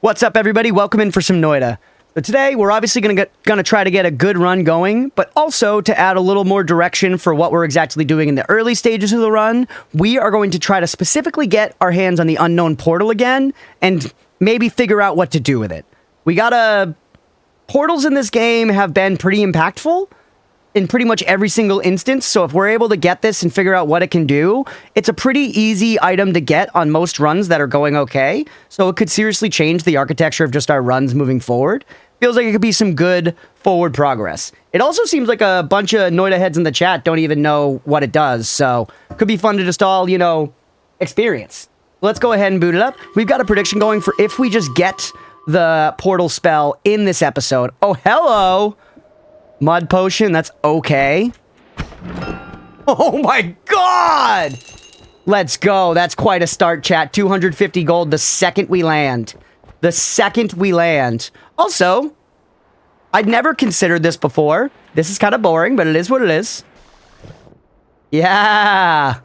What's up, everybody? Welcome in for some Noita. So today, we're obviously gonna try to get a good run going, but also to add a little more direction for what we're exactly doing in the early stages of the run, we are going to try to specifically get our hands on the unknown portal again, and maybe figure out what to do with it. Portals in this game have been pretty impactful in pretty much every single instance, so if we're able to get this and figure out what it can do, it's a pretty easy item to get on most runs that are going okay, so it could seriously change the architecture of just our runs moving forward. Feels like it could be some good forward progress. It also seems like a bunch of Noita heads in the chat don't even know what it does, so it could be fun to just all, you know, experience. Let's go ahead and boot it up. We've got a prediction going for if we just get the portal spell in this episode. Oh, hello! Mud potion, that's okay. Oh my god! Let's go. That's quite a start, chat. 250 gold the second we land. The second we land. Also, I'd never considered this before. This is kind of boring, but it is what it is. Yeah.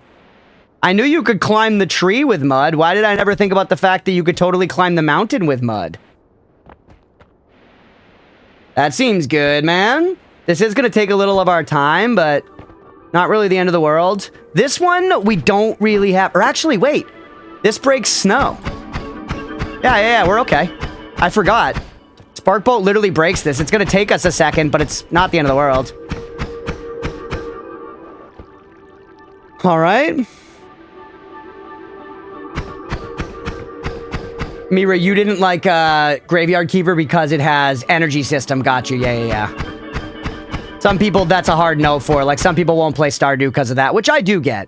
I knew you could climb the tree with mud. Why did I never think about the fact that you could totally climb the mountain with mud? That seems good, man. This is going to take a little of our time, but not really the end of the world. This one, we don't really have... Or actually, wait. This breaks snow. Yeah, we're okay. I forgot. Sparkbolt literally breaks this. It's going to take us a second, but it's not the end of the world. All right. Mira, you didn't like Graveyard Keeper because it has energy system. Got you. Yeah. Some people, that's a hard no for. Like, some people won't play Stardew because of that, which I do get.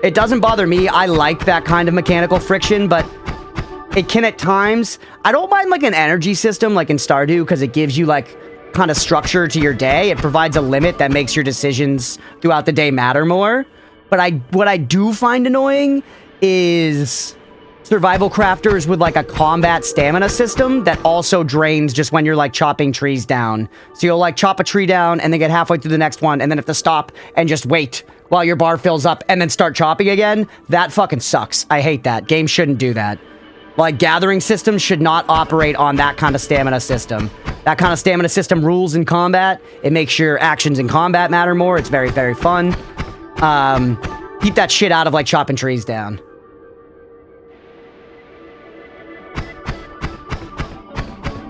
It doesn't bother me. I like that kind of mechanical friction, but it can at times... I don't mind, like, an energy system, like in Stardew, because it gives you, like, kind of structure to your day. It provides a limit that makes your decisions throughout the day matter more. But what I do find annoying is... survival crafters with like a combat stamina system that also drains just when you're like chopping trees down. So you'll like chop a tree down and then get halfway through the next one and then have to stop and just wait while your bar fills up and then start chopping again. That fucking sucks. I hate that. Games shouldn't do that. Like, gathering systems should not operate on that kind of stamina system. That kind of stamina system rules in combat. It makes your actions in combat matter more. It's very, very fun. Keep that shit out of like chopping trees down.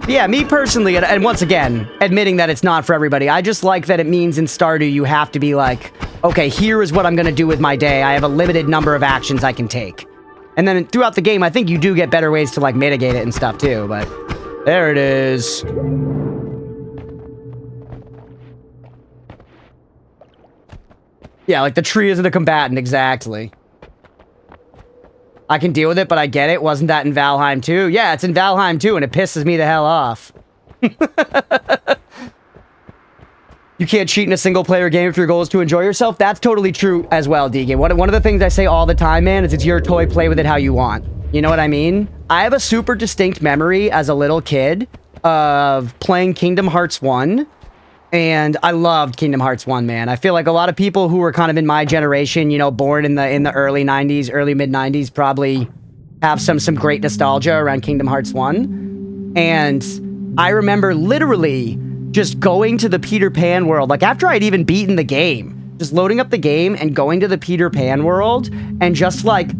Yeah, me personally, and once again, admitting that it's not for everybody, I just like that it means in Stardew you have to be like, okay, here is what I'm going to do with my day. I have a limited number of actions I can take. And then throughout the game, I think you do get better ways to like mitigate it and stuff too, but there it is. Yeah, like the tree isn't a combatant, exactly. I can deal with it, but I get it. Wasn't that in Valheim too? Yeah, it's in Valheim too, and it pisses me the hell off. You can't cheat in a single-player game if your goal is to enjoy yourself. That's totally true as well, Deegan. One of the things I say all the time, man, is it's your toy, play with it how you want. You know what I mean? I have a super distinct memory as a little kid of playing Kingdom Hearts 1. And I loved Kingdom Hearts 1, man. I feel like a lot of people who were kind of in my generation, you know, born in the early 90s, early mid-90s, probably have some great nostalgia around Kingdom Hearts 1. And I remember literally just going to the Peter Pan world, like after I'd even beaten the game, just loading up the game and going to the Peter Pan world and just like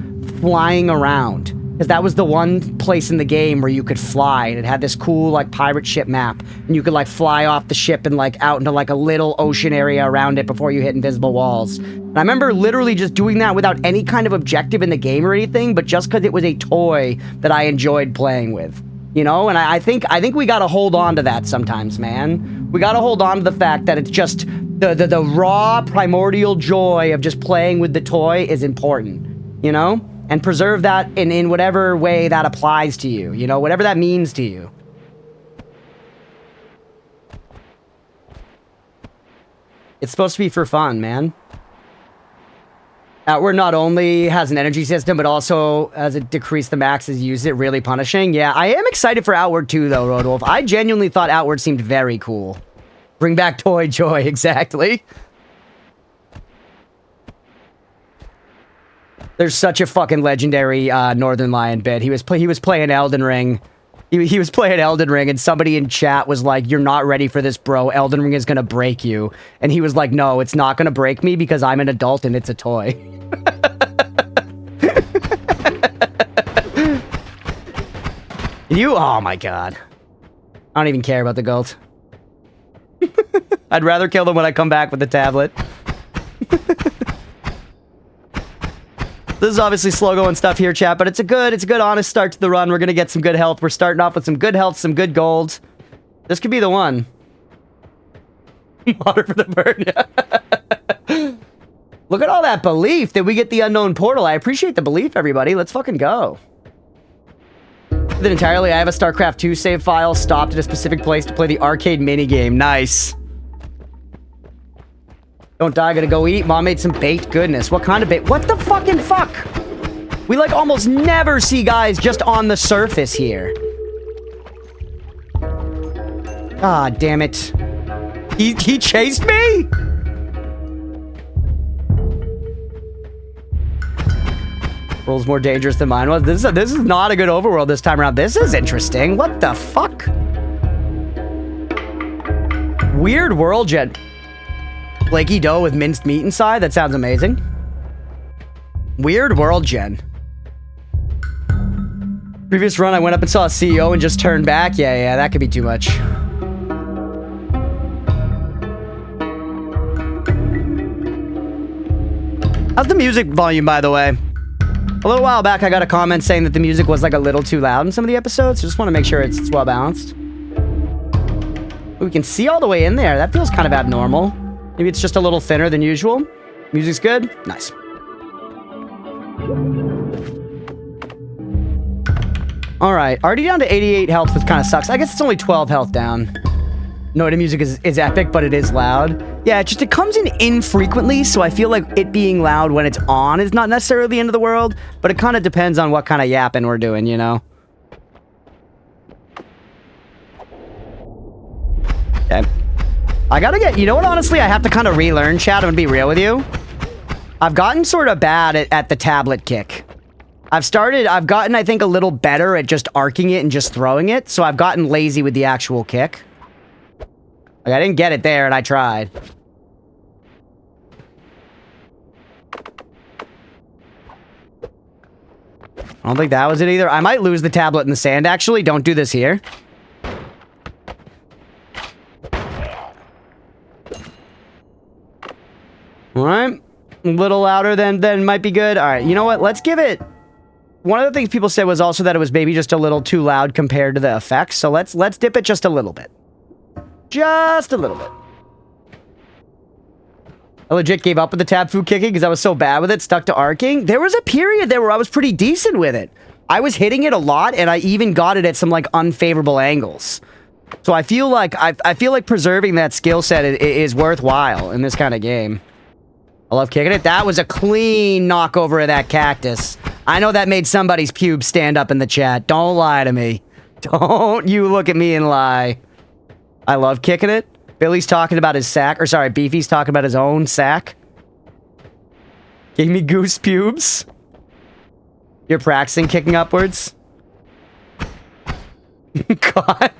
flying around. Because that was the one place in the game where you could fly, and it had this cool, like, pirate ship map, and you could, like, fly off the ship and, like, out into, like, a little ocean area around it before you hit invisible walls. And I remember literally just doing that without any kind of objective in the game or anything, but just because it was a toy that I enjoyed playing with. You know? And I think we gotta hold on to that sometimes, man. We gotta hold on to the fact that it's just the raw, primordial joy of just playing with the toy is important. You know? And preserve that in whatever way that applies to you. You know, whatever that means to you. It's supposed to be for fun, man. Outward not only has an energy system, but also has it decreased the max as you use it, really punishing. Yeah, I am excited for Outward too, though, Roadwolf. I genuinely thought Outward seemed very cool. Bring back toy joy, exactly. There's such a fucking legendary Northern Lion bit. He was playing Elden Ring. He was playing Elden Ring, and somebody in chat was like, "You're not ready for this, bro. Elden Ring is gonna break you." And he was like, "No, it's not gonna break me because I'm an adult and it's a toy." Oh my god. I don't even care about the gold. I'd rather kill them when I come back with the tablet. This is obviously slow going stuff here, chat, but it's a good honest start to the run. We're gonna get some good health. We're starting off with some good health, some good gold. This could be the one. Water for the burn. Look at all that belief that we get the unknown portal. I appreciate the belief, everybody. Let's fucking go. Then entirely, I have a StarCraft 2 save file stopped at a specific place to play the arcade minigame. Nice. Don't die, gotta go eat. Mom made some baked goodness. What kind of bait? What the fucking fuck? We like almost never see guys just on the surface here. Ah, damn it. He chased me? World's more dangerous than mine was. This is not a good overworld this time around. This is interesting. What the fuck? Weird world gen. Flaky dough with minced meat inside? That sounds amazing. Weird world gen. Previous run, I went up and saw a CEO and just turned back. Yeah, that could be too much. How's the music volume, by the way? A little while back, I got a comment saying that the music was like a little too loud in some of the episodes. So just want to make sure it's well balanced. We can see all the way in there. That feels kind of abnormal. Maybe it's just a little thinner than usual. Music's good. Nice. All right. Already down to 88 health, which kind of sucks. I guess it's only 12 health down. Noita music is epic, but it is loud. Yeah, it comes in infrequently, so I feel like it being loud when it's on is not necessarily the end of the world, but it kind of depends on what kind of yapping we're doing, you know? Okay. I gotta get... You know what, honestly? I have to kind of relearn, chat. I'm gonna be real with you. I've gotten sort of bad at the tablet kick. I've gotten, I think, a little better at just arcing it and just throwing it, so I've gotten lazy with the actual kick. Like, I didn't get it there, and I tried. I don't think that was it either. I might lose the tablet in the sand, actually. Don't do this here. Alright. A little louder than might be good. Alright, you know what? Let's give it... One of the things people said was also that it was maybe just a little too loud compared to the effects. So let's dip it just a little bit. Just a little bit. I legit gave up with the tab food kicking because I was so bad with it, stuck to arcing. There was a period there where I was pretty decent with it. I was hitting it a lot, and I even got it at some, like, unfavorable angles. So I feel like preserving that skill set is worthwhile in this kind of game. I love kicking it. That was a clean knockover of that cactus. I know that made somebody's pubes stand up in the chat. Don't lie to me. Don't you look at me and lie. I love kicking it. Billy's talking about his sack. Or sorry, Beefy's talking about his own sack. Gave me goose pubes. You're practicing kicking upwards? God.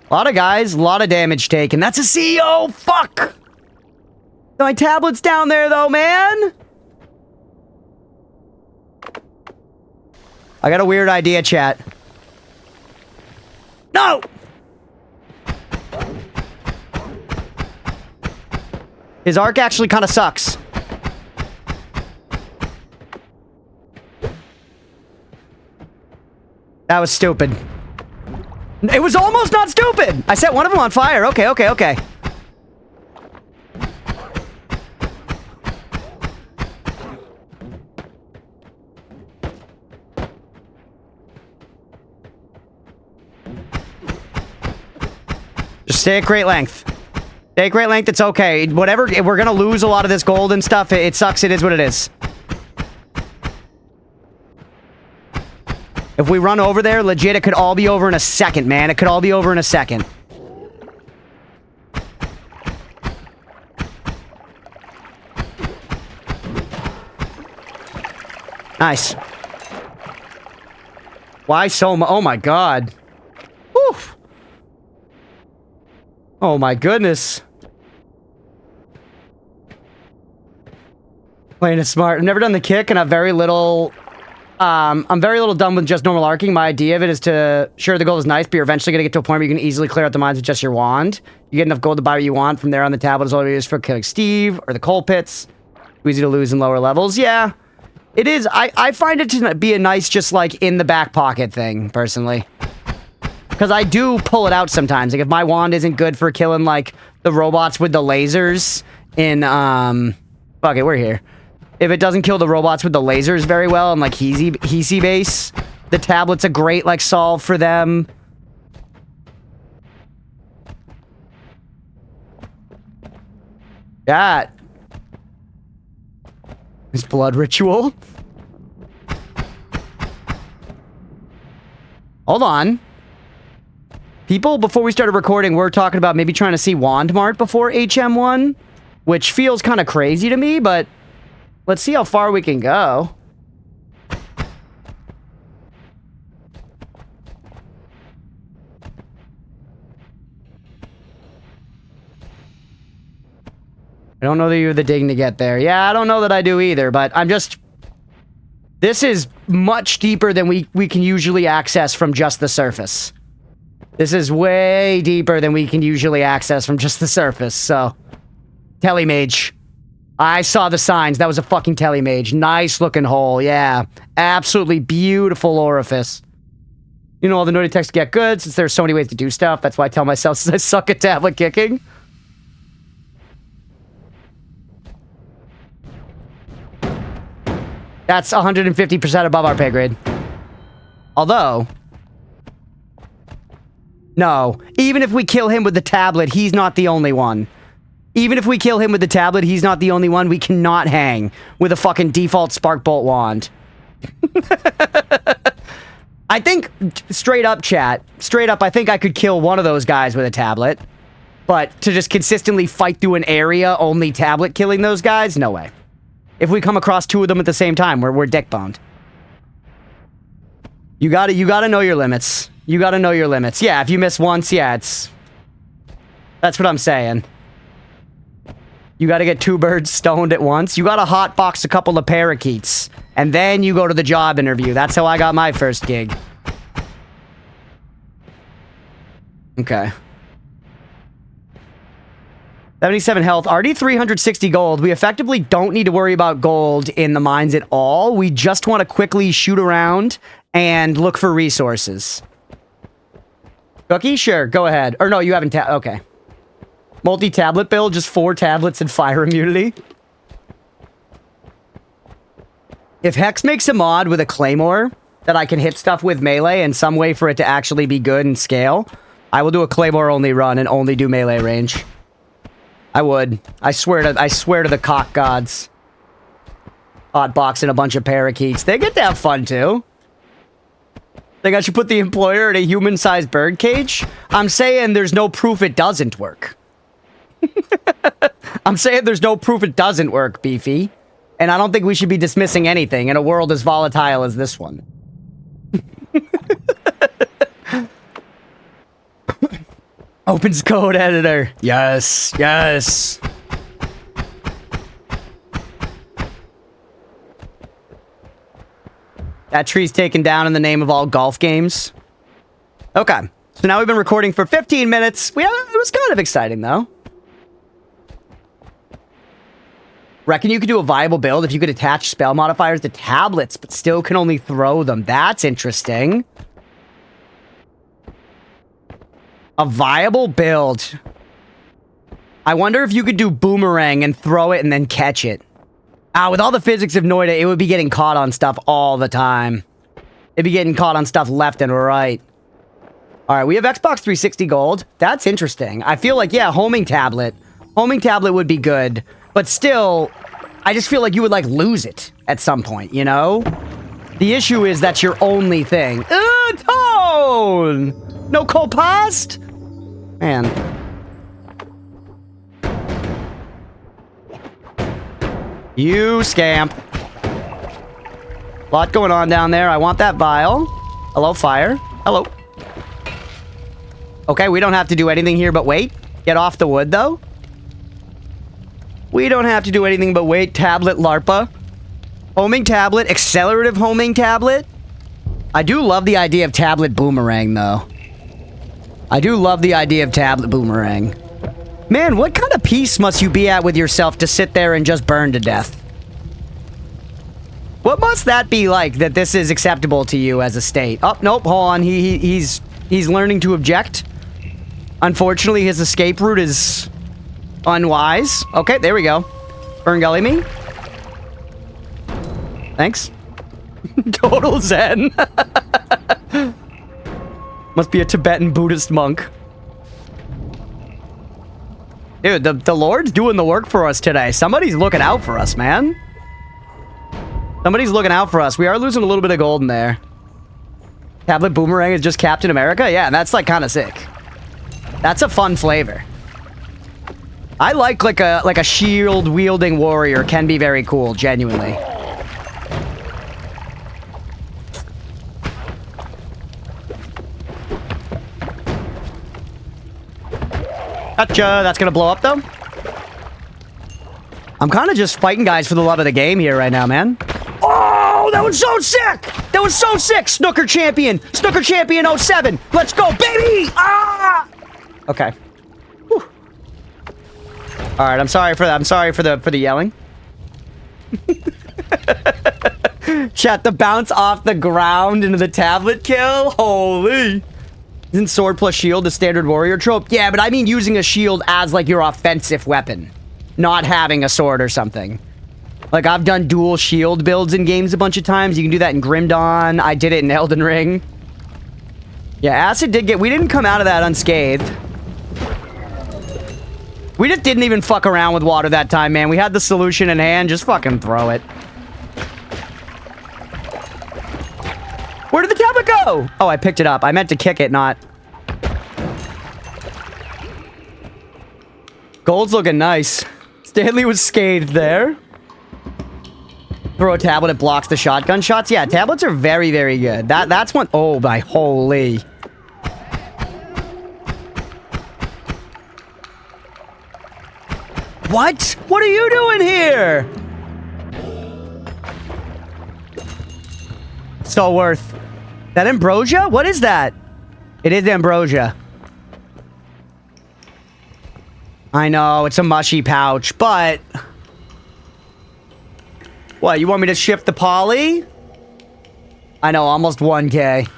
A lot of guys, a lot of damage taken. That's a CEO! Fuck! My tablet's down there, though, man! I got a weird idea, chat. No! His arc actually kind of sucks. That was stupid. It was almost not stupid! I set one of them on fire. Okay, okay, okay. Just stay at great length. Stay at great length, it's okay. Whatever, we're gonna lose a lot of this gold and stuff. It sucks, it is what it is. If we run over there, legit, it could all be over in a second, man. It could all be over in a second. Nice. Why so much? Oh my god. Oof. Oh my goodness. Playing it smart. I've never done the kick, and I'm very little done with just normal arcing. My idea of it is to, sure, the goal is nice, but you're eventually going to get to a point where you can easily clear out the mines with just your wand. You get enough gold to buy what you want. From there on, the tablet is all you use for killing Steve or the coal pits. Too easy to lose in lower levels. Yeah, it is. I find it to be a nice, just like in the back pocket thing, personally. Because I do pull it out sometimes. Like if my wand isn't good for killing like the robots with the lasers in fuck it, we're here. If it doesn't kill the robots with the lasers very well and like Heasy base, the tablet's a great like solve for them. That is blood ritual. Hold on. People, before we started recording, were talking about maybe trying to see Wand Mart before HM1, which feels kind of crazy to me, but let's see how far we can go. I don't know that you have the digging to get there. Yeah, I don't know that I do either, but I'm just... This is much deeper than we can usually access from just the surface. This is way deeper than we can usually access from just the surface, so... Telemage. I saw the signs. That was a fucking telemage. Nice looking hole, yeah. Absolutely beautiful orifice. You know, all the Noita texts get good, since there's so many ways to do stuff. That's why I tell myself since I suck at tablet kicking. That's 150% above our pay grade. Although... No. Even if we kill him with the tablet, he's not the only one. Even if we kill him with the tablet, he's not the only one. We cannot hang with a fucking default Spark Bolt wand. I think, straight up, chat, straight up, I think I could kill one of those guys with a tablet. But to just consistently fight through an area only tablet killing those guys? No way. If we come across two of them at the same time, we're dick boned. You gotta know your limits. You gotta know your limits. Yeah, if you miss once, yeah, it's... That's what I'm saying. You gotta get two birds stoned at once. You gotta hotbox a couple of parakeets. And then you go to the job interview. That's how I got my first gig. Okay. 77 health. Already 360 gold. We effectively don't need to worry about gold in the mines at all. We just want to quickly shoot around and look for resources. Cookie? Sure, go ahead. Or no, you haven't... Okay. Multi-tablet build, just 4 tablets and fire immunity. If Hex makes a mod with a claymore that I can hit stuff with melee and some way for it to actually be good and scale, I will do a claymore only run and only do melee range. I would. I swear to the cock gods. Hotboxing a bunch of parakeets. They get to have fun too. Think I should put the employer in a human-sized bird cage? I'm saying there's no proof it doesn't work. I'm saying there's no proof it doesn't work, Beefy. And I don't think we should be dismissing anything in a world as volatile as this one. Opens code editor. Yes, yes. That tree's taken down in the name of all golf games. Okay. So now we've been recording for 15 minutes. It was kind of exciting, though. Reckon you could do a viable build if you could attach spell modifiers to tablets, but still can only throw them. That's interesting. A viable build. I wonder if you could do boomerang and throw it and then catch it. With all the physics of Noita, it would be getting caught on stuff all the time. It'd be getting caught on stuff left and right. Alright, we have Xbox 360 gold. That's interesting. I feel like, yeah, homing tablet. Homing tablet would be good. But still, I just feel like you would, like, lose it at some point, you know? The issue is that's your only thing. Tone! No cold past? Man. You scamp. Lot going on down there. I want that vial. Hello, fire. Hello. Okay, we don't have to do anything here but wait. Get off the wood, though. We don't have to do anything but wait. Tablet LARPA. Homing tablet. Accelerative homing tablet. I do love the idea of tablet boomerang, though. I do love the idea of tablet boomerang. Man, what kind of peace must you be at with yourself to sit there and just burn to death? What must that be like, that this is acceptable to you as a state? Oh, nope, hold on. He's learning to object. Unfortunately, his escape route is unwise. Okay, there we go. Burn gully me. Thanks. Total zen. Must be a Tibetan Buddhist monk. Dude, the Lord's doing the work for us today. Somebody's looking out for us, man. Somebody's looking out for us. We are losing a little bit of gold in there. Tablet boomerang is just Captain America? Yeah, that's like kind of sick. That's a fun flavor. I like a shield wielding warrior can be very cool, genuinely. Gotcha. That's gonna blow up though. I'm kind of just fighting guys for the love of the game here right now, man. Oh, that was so sick! That was so sick! Snooker champion! Snooker champion 07! Let's go, baby! Ah! Okay. Whew. All right, I'm sorry for that. I'm sorry for the yelling. Chat, the bounce off the ground into the tablet kill? Holy. Isn't sword plus shield the standard warrior trope? Yeah, but I mean using a shield as like your offensive weapon. Not having a sword or something. Like, I've done dual shield builds in games a bunch of times. You can do that in Grim Dawn. I did it in Elden Ring. Yeah, Acid did get... We didn't come out of that unscathed. We just didn't even fuck around with water that time, man. We had the solution in hand. Just fucking throw it. Where did the tablet go? Oh, I picked it up. I meant to kick it, not... Gold's looking nice. Stanley was scathed there. Throw a tablet, it blocks the shotgun shots. Yeah, tablets are very, very good. That's one... Oh, my holy... What? What are you doing here? So worth. That ambrosia? What is that? It is ambrosia. I know, it's a mushy pouch, but... What, you want me to shift the poly? I know, almost 1K.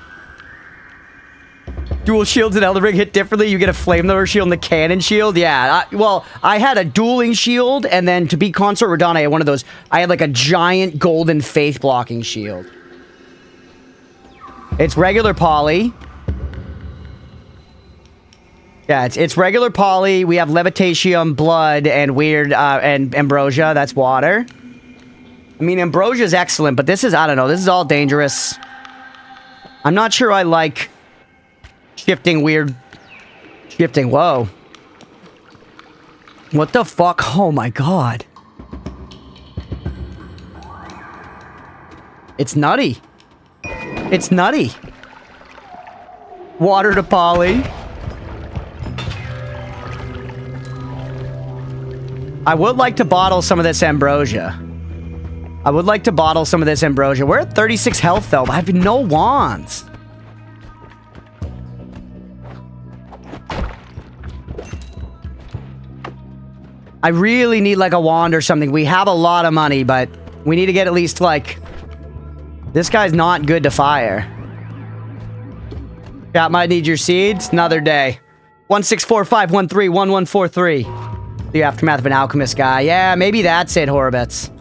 Dual shields in Elden Ring hit differently. You get a flamethrower shield and the cannon shield. Yeah, well, I had a dueling shield, and then to be Consort Radon, I had one of those. I had like a giant golden faith blocking shield. It's regular poly. Yeah, it's regular poly. We have Levitatium, blood, and weird, and ambrosia. That's water. I mean, ambrosia is excellent, but this is, I don't know, this is all dangerous. I'm not sure I like shifting weird... Shifting, whoa. What the fuck? Oh my god. It's nutty. It's nutty. Water to poly. I would like to bottle some of this ambrosia. I would like to bottle some of this ambrosia. We're at 36 health, though. I have no wands. I really need, like, a wand or something. We have a lot of money, but we need to get at least, like... This guy's not good to fire. Yeah, might need your seeds. Another day. 16451311143. The aftermath of an alchemist guy. Yeah, maybe that's it, Horbits.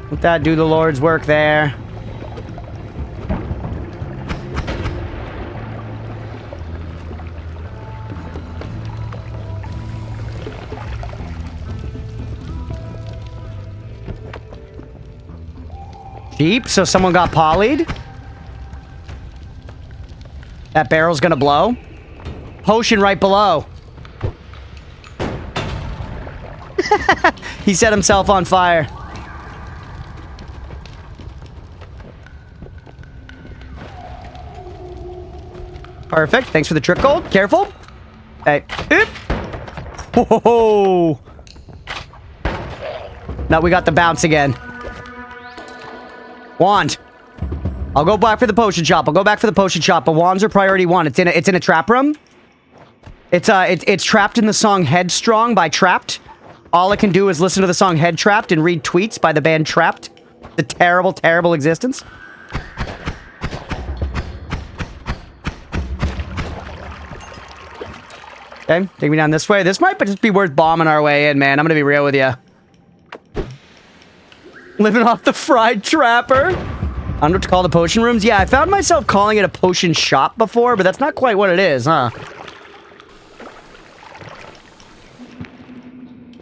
Let that do the Lord's work there. Deep, so someone got polyed. That barrel's gonna blow. Potion right below. He set himself on fire. Perfect. Thanks for the trick gold. Careful. Hey. Oop. Whoa. Now we got the bounce again. Wand. I'll go back for the potion shop. I'll go back for the potion shop, but wands are priority one. It's in a trap room. It's trapped in the song Headstrong by Trapped. All it can do is listen to the song Head Trapped and read tweets by the band Trapped. The terrible, terrible existence. Okay, take me down this way. This might just be worth bombing our way in, man. I'm gonna be real with you. Living off the fried trapper. I don't know what to call the potion rooms. Yeah, I found myself calling it a potion shop before, but that's not quite what it is, huh?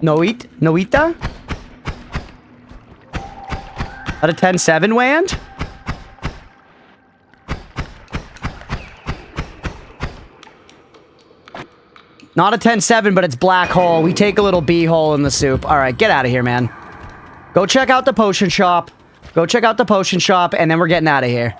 Noita? Out of 10-7 wand? Not a 10-7, but it's black hole. We take a little bee hole in the soup. All right, get out of here, man. Go check out the potion shop. Go check out the potion shop, and then we're getting out of here.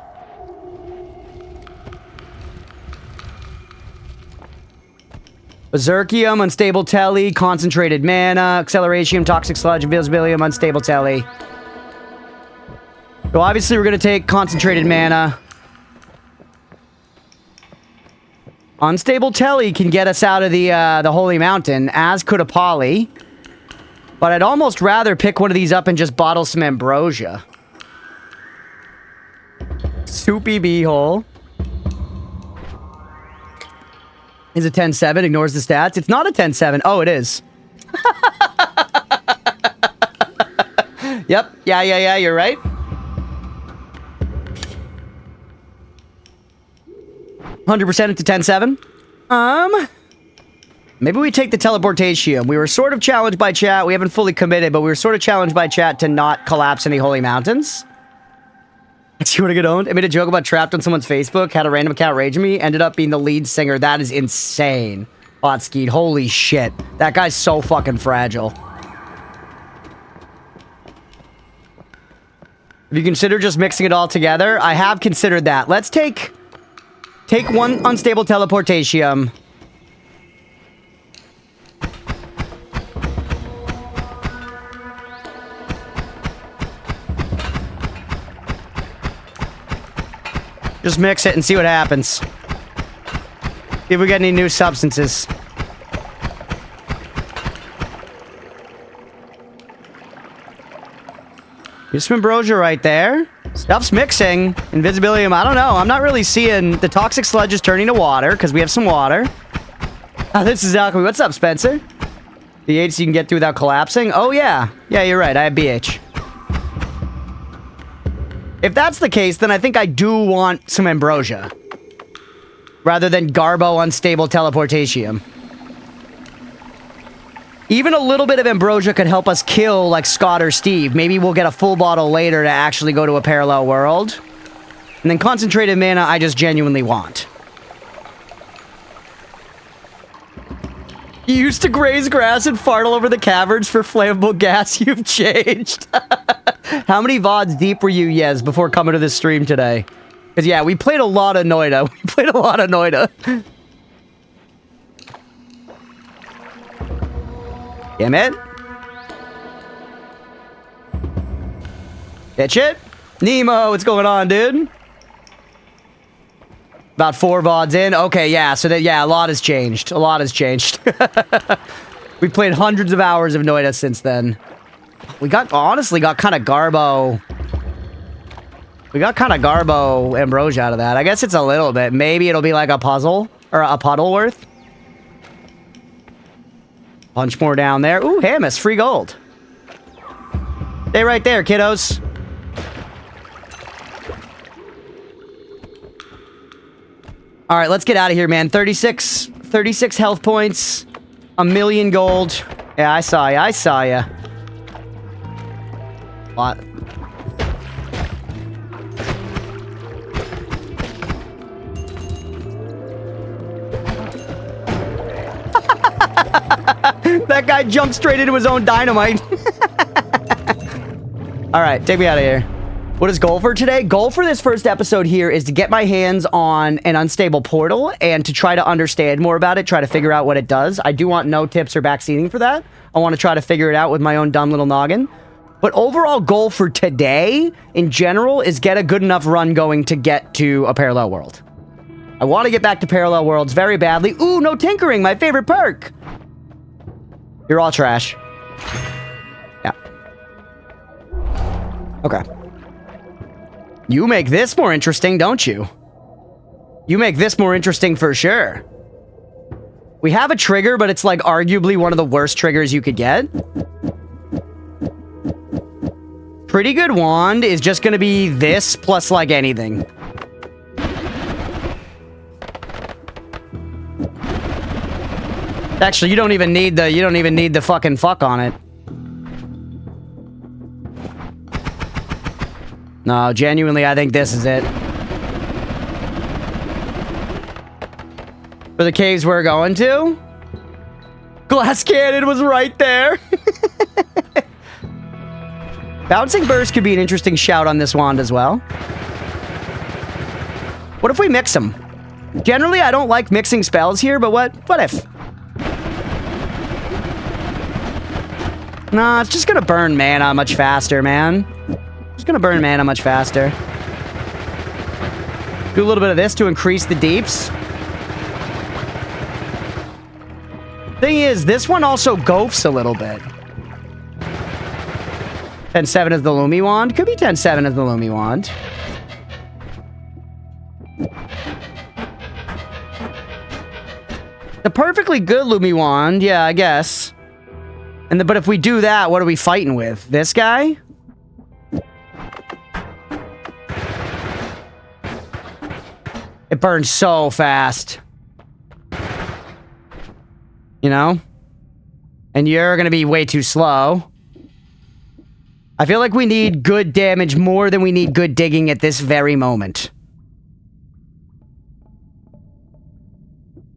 Berserkium, Unstable Telly, Concentrated Mana, Acceleratium, Toxic Sludge, Invisibilium, Unstable Telly. So obviously we're going to take Concentrated Mana. Unstable Telly can get us out of the Holy Mountain, as could a Poly. But I'd almost rather pick one of these up and just bottle some Ambrosia. Soupy Beehole. Is a 10-7, ignores the stats. It's not a 10-7. Oh, it is. Yep. Yeah, you're right. %, it's a 10-7. Maybe we take the teleportation. We were sort of challenged by chat. We haven't fully committed, but we were sort of challenged by chat to not collapse any holy mountains. You want to get owned? I made a joke about Trapped on someone's Facebook, had a random account rage me, ended up being the lead singer. That is insane. Hotskeed, holy shit. That guy's so fucking fragile. Have you considered just mixing it all together? I have considered that. Let's take one unstable teleportation. Just mix it and see what happens. See if we get any new substances. Here's some ambrosia right there. Stuff's mixing. Invisibilium, I don't know. I'm not really seeing... The toxic sludge is turning to water, because we have some water. This is alchemy. What's up, Spencer? BH you can get through without collapsing? Oh, yeah. Yeah, you're right. I have BH. If that's the case, then I think I do want some ambrosia. Rather than Garbo Unstable Teleportation. Even a little bit of ambrosia could help us kill, like, Scott or Steve. Maybe we'll get a full bottle later to actually go to a parallel world. And then concentrated mana, I just genuinely want. You used to graze grass and fart all over the caverns for flammable gas. You've changed. How many VODs deep were you, Yes, before coming to this stream today? Because, yeah, we played a lot of Noita. We played a lot of Noita. Damn it. Bitch it. Nemo, what's going on, dude? About 4 VODs in. Okay, yeah, so that, yeah, a lot has changed. A lot has changed. We played hundreds of hours of Noita since then. We honestly got kind of Garbo. We got kind of Garbo ambrosia out of that. I guess it's a little bit. Maybe it'll be like a puzzle or a puddle worth. Bunch more down there. Ooh, Hamus, free gold. Stay right there, kiddos. All right, let's get out of here, man. 36 health points. 1,000,000 gold. Yeah, I saw ya. I saw ya. Lot. That guy jumped straight into his own dynamite. All right, take me out of here. What is goal for today? Goal for this first episode here is to get my hands on an unstable portal and to try to understand more about it, try to figure out what it does. I do want no tips or backseating for that. I want to try to figure it out with my own dumb little noggin. But overall goal for today, in general, is get a good enough run going to get to a parallel world. I want to get back to parallel worlds very badly. Ooh, no tinkering, my favorite perk. You're all trash. Yeah. Okay. You make this more interesting, don't you? You make this more interesting for sure. We have a trigger, but it's like arguably one of the worst triggers you could get. Pretty good wand is just going to be this plus like anything. Actually, you don't even need the fucking fuck on it. No, genuinely, I think this is it. For the caves we're going to? Glass cannon was right there. Bouncing burst could be an interesting shout on this wand as well. What if we mix them? Generally, I don't like mixing spells here, but what if? Nah, it's just gonna burn mana much faster, man. It's gonna burn mana much faster. Do a little bit of this to increase the deeps. Thing is, this one also goofs a little bit. 10-7 is the Lumi wand. Could be 10-7 as the Lumi wand. The perfectly good Lumi wand, yeah, I guess. But if we do that, what are we fighting with? This guy? It burns so fast. You know? And you're gonna be way too slow. I feel like we need good damage more than we need good digging at this very moment.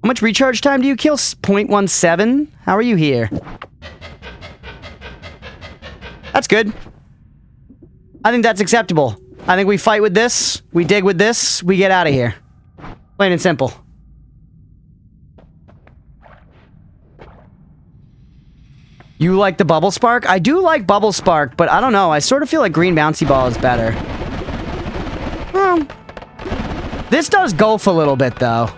How much recharge time do you kill? 0.17? How are you here? That's good. I think that's acceptable. I think we fight with this, we dig with this, we get out of here. Plain and simple. You like the Bubble Spark? I do like Bubble Spark, but I don't know. I sort of feel like Green Bouncy Ball is better. Well, this does golf a little bit, though.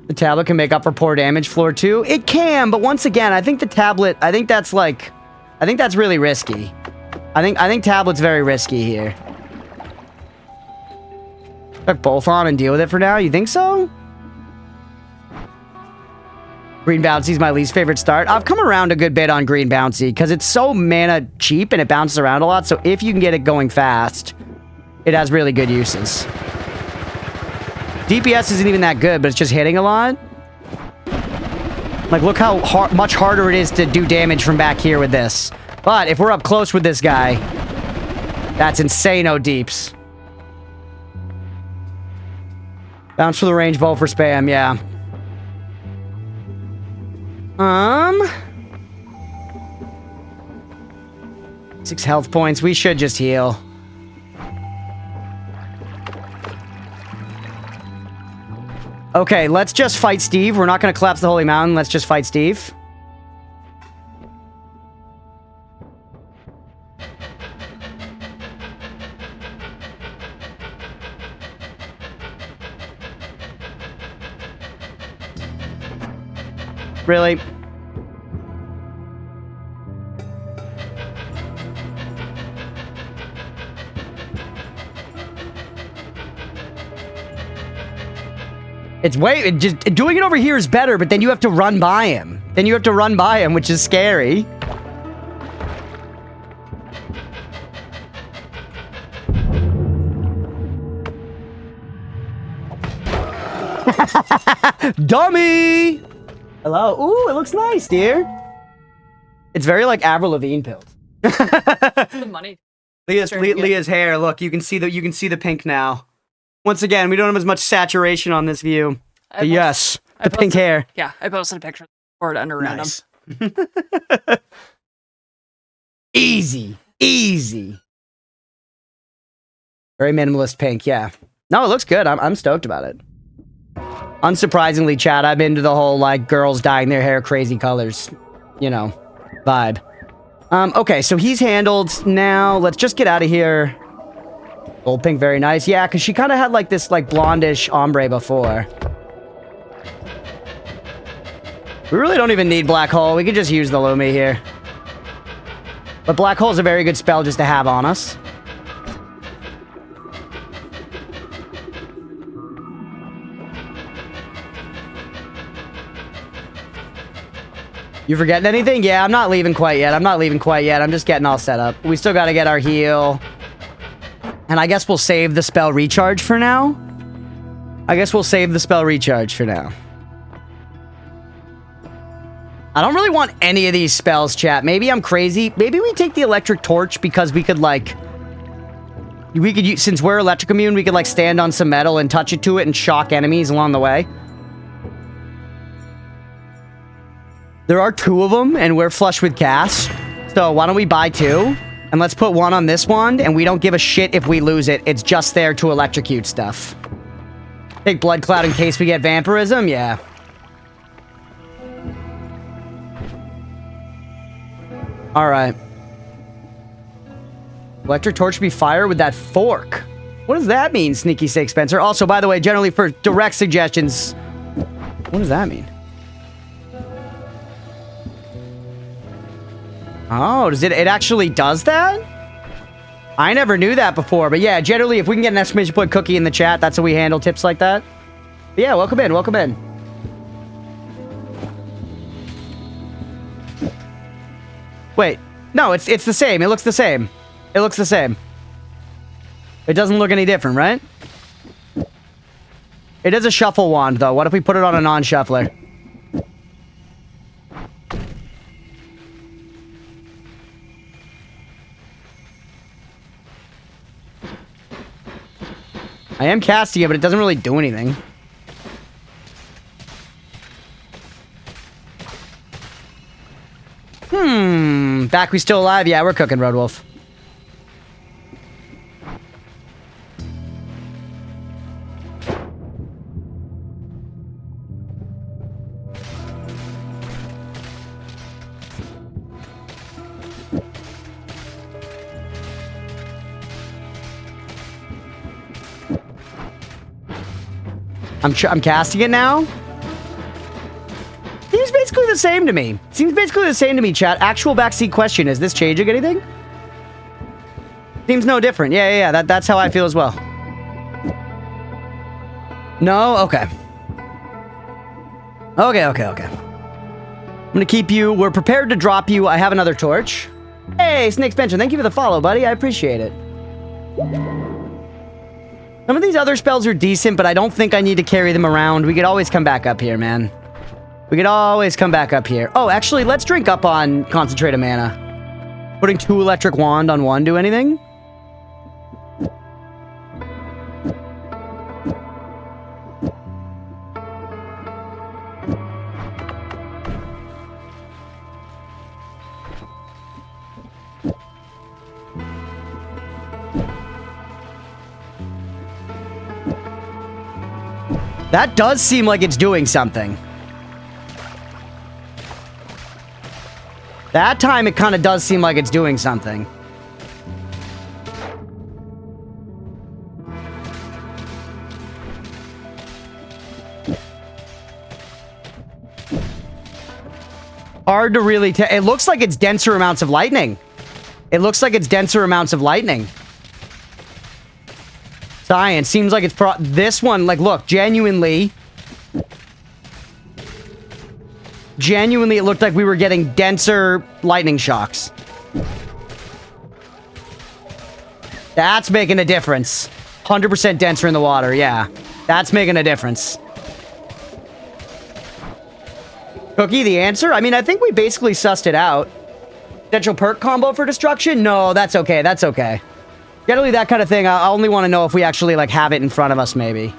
The tablet can make up for poor damage floor, too? It can, but once again, I think the tablet... I think that's really risky. I think tablet's very risky here. Put both on and deal with it for now? You think so? Green Bouncy's my least favorite start. I've come around a good bit on Green Bouncy because it's so mana cheap and it bounces around a lot. So if you can get it going fast, it has really good uses. DPS isn't even that good, but it's just hitting a lot. Like, look how much harder it is to do damage from back here with this. But if we're up close with this guy, that's insane-o deeps. Bounce for the range, bow for spam, yeah. 6 health points. We should just heal. Okay, let's just fight Steve. We're not going to collapse the Holy Mountain. Let's just fight Steve. Really? Just doing it over here is better, but then you have to run by him. Which is scary. Dummy! Hello. Ooh, it looks nice, dear. It's very like Avril Lavigne built. The money. Leah's hair. Look, you can see the pink now. Once again, we don't have as much saturation on this view. But yes, the pink hair. Yeah, I posted a picture for it under random. Nice. Easy. Easy. Very minimalist pink, yeah. No, it looks good. I'm stoked about it. Unsurprisingly, Chad, I'm into the whole, like, girls dyeing their hair crazy colors, you know, vibe. Okay, so he's handled. Now, let's just get out of here. Gold pink, very nice. Yeah, because she kind of had, like, this, like, blondish ombre before. We really don't even need Black Hole. We could just use the Lumi here. But Black Hole's a very good spell just to have on us. You forgetting anything? Yeah, I'm not leaving quite yet. I'm just getting all set up. We still got to get our heal. And I guess we'll save the spell recharge for now. I don't really want any of these spells, chat. Maybe I'm crazy. Maybe we take the electric torch because we could, like... We could use... Since we're electric immune, we could, like, stand on some metal and touch it to it and shock enemies along the way. There are 2 of them, and we're flush with gas. So why don't we buy 2? And let's put 1 on this wand, and we don't give a shit if we lose it. It's just there to electrocute stuff. Take Blood Cloud in case we get vampirism? Yeah. Alright. Electric torch be fire with that fork. What does that mean, Sneaky Steak Spencer? Also, by the way, generally for direct suggestions... What does that mean? Oh, does it actually does that? I never knew that before, but yeah, generally, if we can get an exclamation point cookie in the chat, that's how we handle tips like that. But yeah, welcome in, welcome in. Wait, no, it's the same. It looks the same. It looks the same. It doesn't look any different, right? It is a shuffle wand, though. What if we put it on a non-shuffler? I am casting it, but it doesn't really do anything. Back we still alive? Yeah, we're cooking, Road Wolf. I'm casting it now. Seems basically the same to me. Chat. Actual backseat question. Is this changing anything? Seems no different. Yeah. That's how I feel as well. No? Okay. Okay. I'm gonna keep you. We're prepared to drop you. I have another torch. Hey, Snake Spencer. Thank you for the follow, buddy. I appreciate it. Some of these other spells are decent, but I don't think I need to carry them around. We could always come back up here, man. Oh, actually, let's drink up on Concentrated Mana. Putting 2 Electric Wand on 1 do anything? That does seem like it's doing something. That time it kind of does seem like it's doing something. Hard to really tell. It looks like it's denser amounts of lightning. Science seems like it's this one, like, look, genuinely it looked like we were getting denser lightning shocks. That's making a difference. 100% denser in the water, yeah. That's making a difference. Cookie, the answer? I mean, I think we basically sussed it out. Potential perk combo for destruction? No, that's okay. Generally, that kind of thing, I only want to know if we actually, like, have it in front of us, maybe.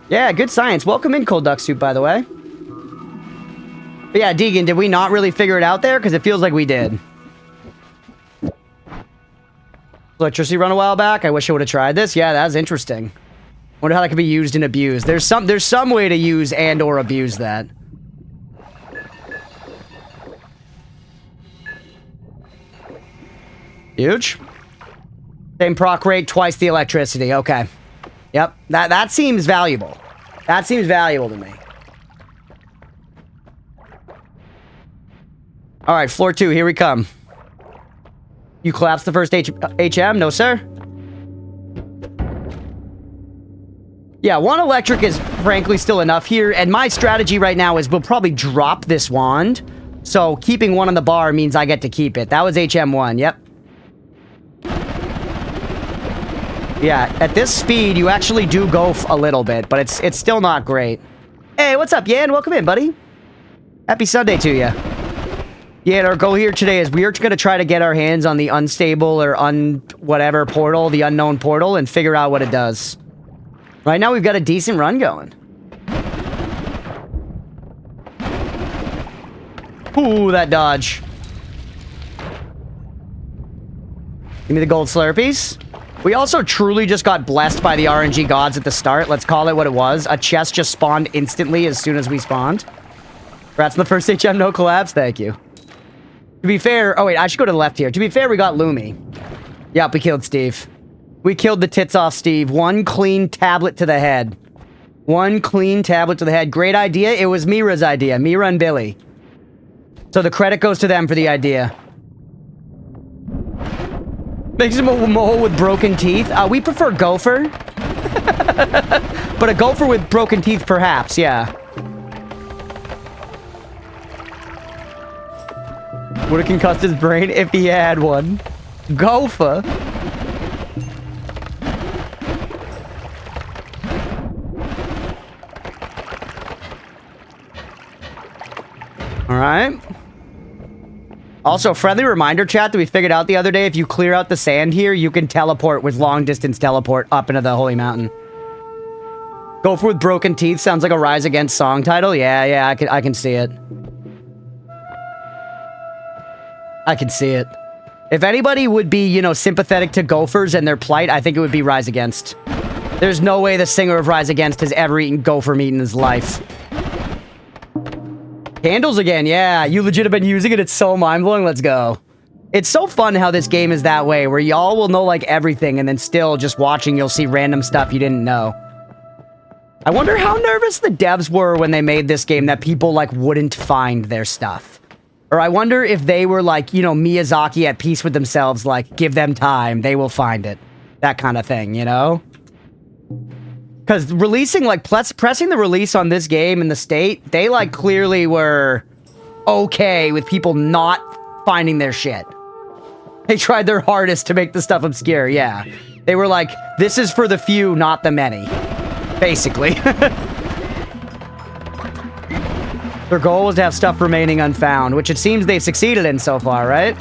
Yeah, good science. Welcome in, Cold Duck Soup, by the way. But yeah, Deegan, did we not really figure it out there? Because it feels like we did. Electricity run a while back. I wish I would have tried this. Yeah, that was interesting. Wonder how that could be used and abused. There's some way to use and or abuse that. Huge. Same proc rate, twice the electricity. Okay. Yep. That seems valuable. That seems valuable to me. All right, floor 2, here we come. You collapsed the first HM? No, sir. Yeah, 1 electric is frankly still enough here, and my strategy right now is we'll probably drop this wand. So keeping 1 on the bar means I get to keep it. That was HM1, yep. Yeah, at this speed, you actually do go a little bit, but it's still not great. Hey, what's up, Yan? Welcome in, buddy. Happy Sunday to you. Yeah, and our goal here today is we are going to try to get our hands on the unstable or whatever portal, the unknown portal, and figure out what it does. Right now, we've got a decent run going. Ooh, that dodge. Give me the gold Slurpees. We also truly just got blessed by the RNG gods at the start. Let's call it what it was. A chest just spawned instantly as soon as we spawned. Rats in the first HM, no collapse. Thank you. To be fair... Oh, wait. I should go to the left here. To be fair, we got Lumi. Yep, we killed Steve. We killed the tits off Steve. 1 clean tablet to the head. 1 clean tablet to the head. Great idea. It was Mira's idea. Mira and Billy. So the credit goes to them for the idea. Makes him a mole with broken teeth. We prefer gopher. But a gopher with broken teeth, perhaps, yeah. Would have concussed his brain if he had one. Gopher. Alright. Also, friendly reminder, chat, that we figured out the other day, if you clear out the sand here, you can teleport with long-distance teleport up into the Holy Mountain. Gopher with broken teeth sounds like a Rise Against song title. Yeah, I can see it. I can see it. If anybody would be, you know, sympathetic to gophers and their plight, I think it would be Rise Against. There's no way the singer of Rise Against has ever eaten gopher meat in his life. Candles again, yeah. You legit have been using it. It's so mind-blowing. Let's go. It's so fun how this game is that way, where y'all will know, like, everything, and then still, just watching, you'll see random stuff you didn't know. I wonder how nervous the devs were when they made this game that people, like, wouldn't find their stuff. Or I wonder if they were, like, you know, Miyazaki at peace with themselves, like, give them time, they will find it. That kind of thing, you know? Because releasing, like, pressing the release on this game in the state, they, like, clearly were okay with people not finding their shit. They tried their hardest to make the stuff obscure, yeah. They were like, this is for the few, not the many. Basically. Their goal was to have stuff remaining unfound, which it seems they've succeeded in so far, right?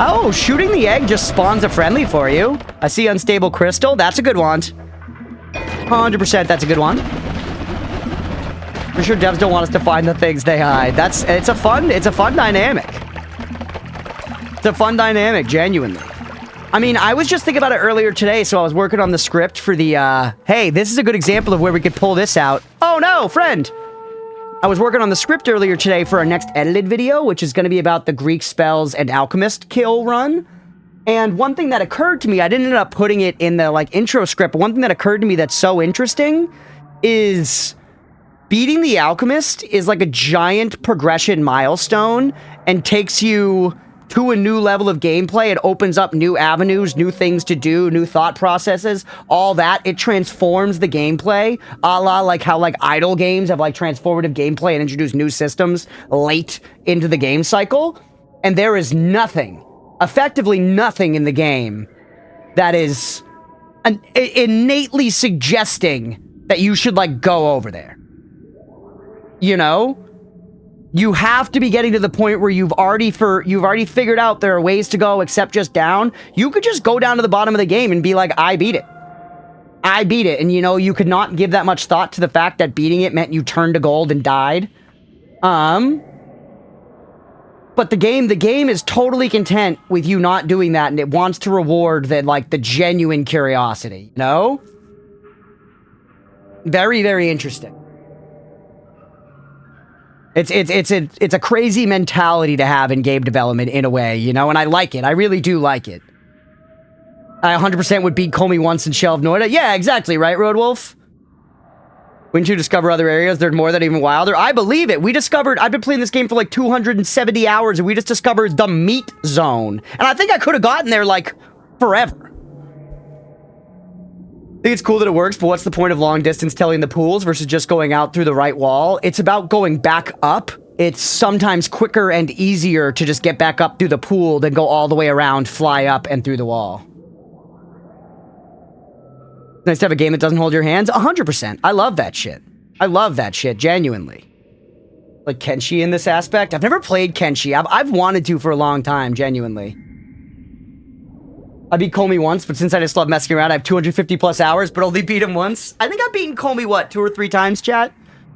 Oh, shooting the egg just spawns a friendly for you. I see unstable crystal. That's a good one. 100% that's a good one. For sure devs don't want us to find the things they hide. It's a fun dynamic. It's a fun dynamic, genuinely. I mean, I was just thinking about it earlier today, so I was working on the script for the, hey, this is a good example of where we could pull this out. Oh no, friend! I was working on the script earlier today for our next edited video, which is going to be about the Greek spells and alchemist kill run. And one thing that occurred to me, I didn't end up putting it in the, like, intro script, but one thing that occurred to me that's so interesting is beating the alchemist is like a giant progression milestone and takes you to a new level of gameplay. It opens up new avenues, new things to do, new thought processes, all that. It transforms the gameplay, a la like how like idle games have like transformative gameplay and introduce new systems late into the game cycle. And there is nothing, effectively nothing in the game that is innately suggesting that you should, like, go over there. You know? You have to be getting to the point where you've already figured out there are ways to go except just down. You could just go down to the bottom of the game and be like, I beat it. I beat it. And, you know, you could not give that much thought to the fact that beating it meant you turned to gold and died. But the game is totally content with you not doing that, and it wants to reward the genuine curiosity, you know? Very, very interesting. It's a crazy mentality to have in game development in a way, you know, and I like it. I really do like it. I 100% would beat Comey once and shelve Noita. Yeah, exactly, right, Roadwolf? Wouldn't you discover other areas? They're more than even wilder. I believe it. I've been playing this game for like 270 hours, and we just discovered the meat zone. And I think I could have gotten there, like, forever. I think it's cool that it works, but what's the point of long distance telling the pools versus just going out through the right wall? It's about going back up. It's sometimes quicker and easier to just get back up through the pool than go all the way around, fly up, and through the wall. Nice to have a game that doesn't hold your hands. 100%. I love that shit. I love that shit, genuinely. Like Kenshi in this aspect. I've never played Kenshi. I've wanted to for a long time, genuinely. I beat Comey once, but since I just love messing around, I have 250 plus hours, but only beat him once. I think I've beaten Comey, what, 2 or 3 times, chat?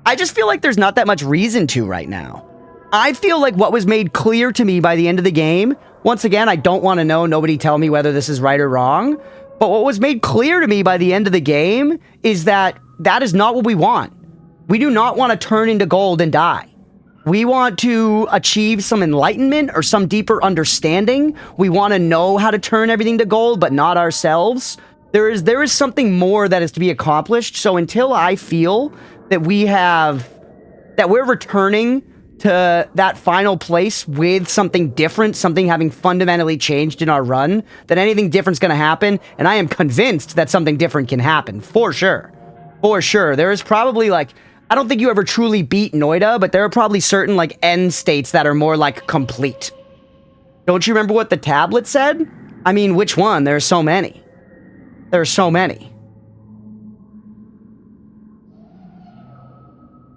I just feel like there's not that much reason to right now. I feel like what was made clear to me by the end of the game, once again, I don't want to know, nobody tell me whether this is right or wrong, but what was made clear to me by the end of the game is that that is not what we want. We do not want to turn into gold and die. We want to achieve some enlightenment or some deeper understanding. We want to know how to turn everything to gold, but not ourselves. There is something more that is to be accomplished. So until I feel that we're returning to that final place with something different, something having fundamentally changed in our run, that anything different's going to happen. And I am convinced that something different can happen. For sure. For sure. There is probably like, I don't think you ever truly beat Noita, but there are probably certain like end states that are more like complete. Don't you remember what the tablet said? I mean, which one? There are so many. There are so many.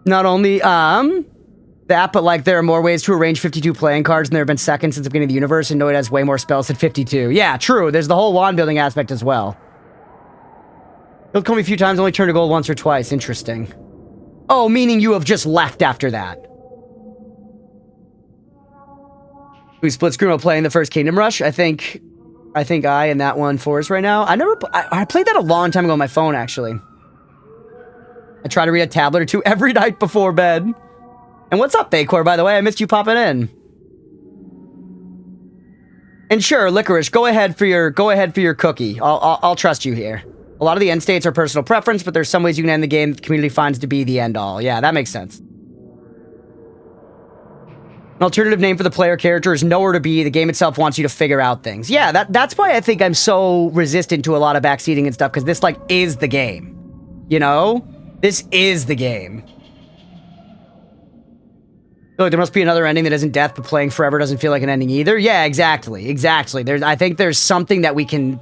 Not only, that, but like there are more ways to arrange 52 playing cards, and there have been seconds since the beginning of the universe, and Noita has way more spells than 52. Yeah, true. There's the whole wand building aspect as well. He'll call me a few times, only turned to gold once or twice. Interesting. Oh, meaning you have just left after that. We split screen while playing the first Kingdom Rush. I think I and that one Forest right now. I played that a long time ago on my phone, actually. I try to read a tablet or two every night before bed. And what's up, Bakor, by the way? I missed you popping in. And sure, Licorice, go ahead for your cookie. I'll trust you here. A lot of the end states are personal preference, but there's some ways you can end the game that the community finds to be the end all. Yeah, that makes sense. An alternative name for the player character is nowhere to be. The game itself wants you to figure out things. Yeah, that's why I think I'm so resistant to a lot of backseating and stuff, because this, like, is the game. You know? This is the game. So there must be another ending that isn't death, but playing forever doesn't feel like an ending either. Yeah, exactly. Exactly. I think there's something that we can...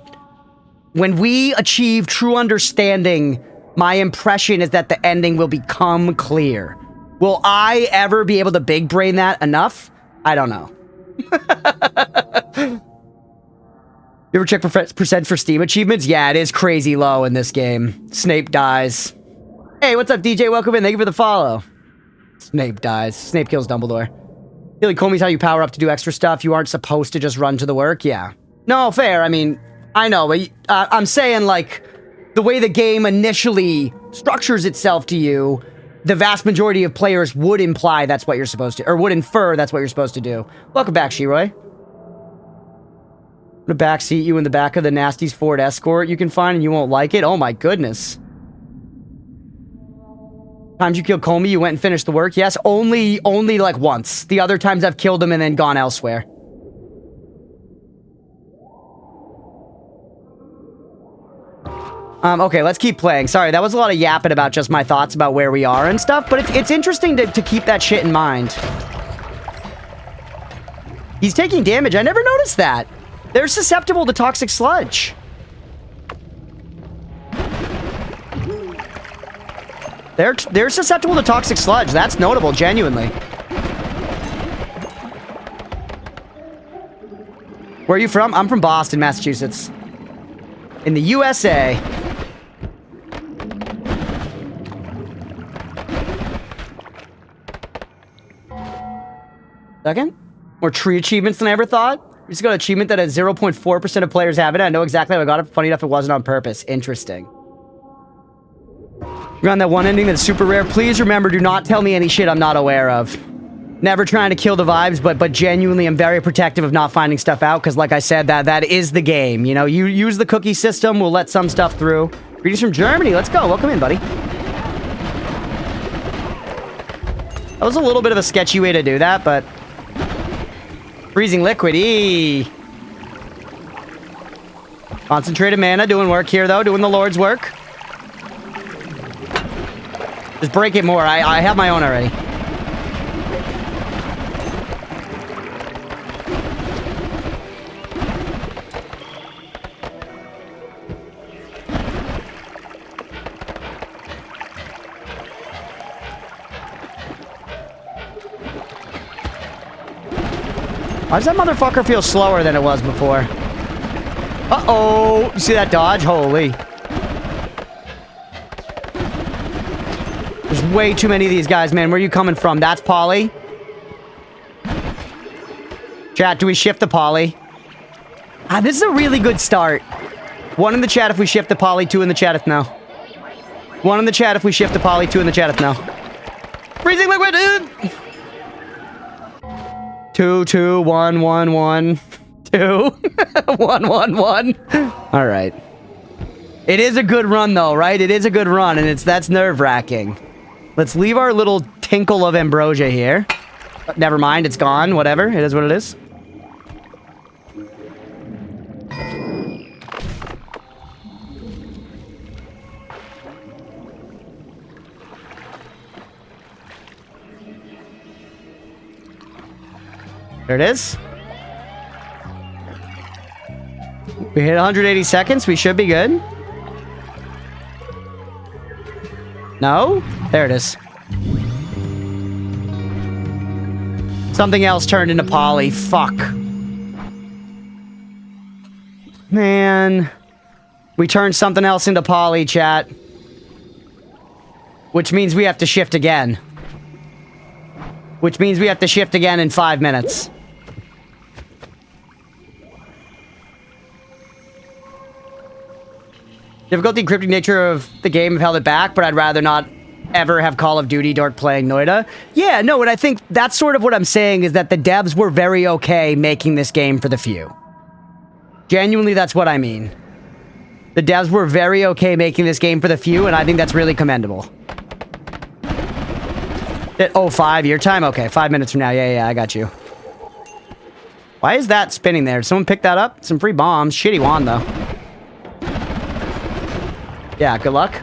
When we achieve true understanding, my impression is that the ending will become clear. Will I ever be able to big brain that enough? I don't know. You ever check percent for Steam achievements? Yeah, it is crazy low in this game. Snape dies. Hey, what's up, DJ? Welcome in. Thank you for the follow. Snape dies. Snape kills Dumbledore. Billy Comey's how you power up to do extra stuff. You aren't supposed to just run to the work. Yeah. No, fair. I mean, I know, but I'm saying, like, the way the game initially structures itself to you, the vast majority of players would imply that's what you're supposed to, or would infer that's what you're supposed to do. Welcome back, Shiroy. I'm gonna backseat you in the back of the Nasty's Ford Escort you can find, and you won't like it. Oh my goodness. Times you killed Comey, you went and finished the work. Yes, only like once. The other times I've killed him and then gone elsewhere. Okay, let's keep playing. Sorry, that was a lot of yapping about just my thoughts about where we are and stuff, but it's interesting to keep that shit in mind. He's taking damage. I never noticed that. They're susceptible to toxic sludge. They're susceptible to toxic sludge. That's notable, genuinely. Where are you from? I'm from Boston, Massachusetts. In the USA. Second? More tree achievements than I ever thought. We just got an achievement that has 0.4% of players have it. I know exactly how I got it. Funny enough, it wasn't on purpose. Interesting. You're on that one ending that's super rare. Please remember, do not tell me any shit I'm not aware of. Never trying to kill the vibes, but genuinely I'm very protective of not finding stuff out, because like I said, that is the game. You know, you use the cookie system, we'll let some stuff through. Greetings from Germany. Let's go. Welcome in, buddy. That was a little bit of a sketchy way to do that, but... Freezing liquid. Eee. Concentrated mana. Doing work here, though. Doing the Lord's work. Just break it more. I have my own already. Why does that motherfucker feel slower than it was before? Uh-oh! You see that dodge? Holy. There's way too many of these guys, man. Where are you coming from? That's Polly. Chat, do we shift the Polly? Ah, this is a really good start. 1 in the chat if we shift the Polly, 2 in the chat if no. 1 in the chat if we shift the Polly, 2 in the chat if no. Freezing liquid! 2, 2, 1, 1, 1, 2, 1, 1, 1. All right. It is a good run, though, right? It is a good run, and that's nerve-wracking. Let's leave our little tinkle of ambrosia here. Never mind, it's gone. Whatever. It is what it is. There it is. We hit 180 seconds. We should be good. No? There it is. Something else turned into Polly. Fuck. Man. We turned something else into Polly, chat. Which means we have to shift again. Which means we have to shift again in 5 minutes. Difficulty encrypting nature of the game have held it back, but I'd rather not ever have Call of Duty Dork playing Noita. Yeah, no, and I think that's sort of what I'm saying, is that the devs were very okay making this game for the few. Genuinely, that's what I mean. The devs were very okay making this game for the few, and I think that's really commendable. Oh, 5 your time? Okay, 5 minutes from now. Yeah, I got you. Why is that spinning there? Did someone pick that up? Some free bombs. Shitty wand, though. Yeah, good luck.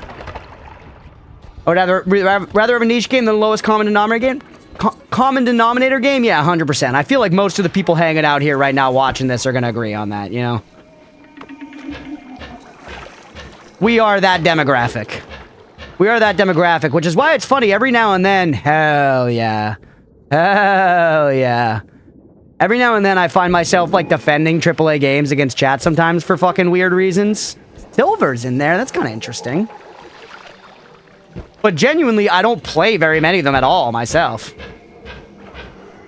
I would rather have a niche game than the lowest common denominator game? Common denominator game? Yeah, 100%. I feel like most of the people hanging out here right now watching this are going to agree on that, you know? We are that demographic. We are that demographic, which is why it's funny every now and then. Hell yeah. Hell yeah. Every now and then I find myself, like, defending AAA games against chat sometimes for fucking weird reasons. Silver's in there. That's kind of interesting. But genuinely, I don't play very many of them at all myself.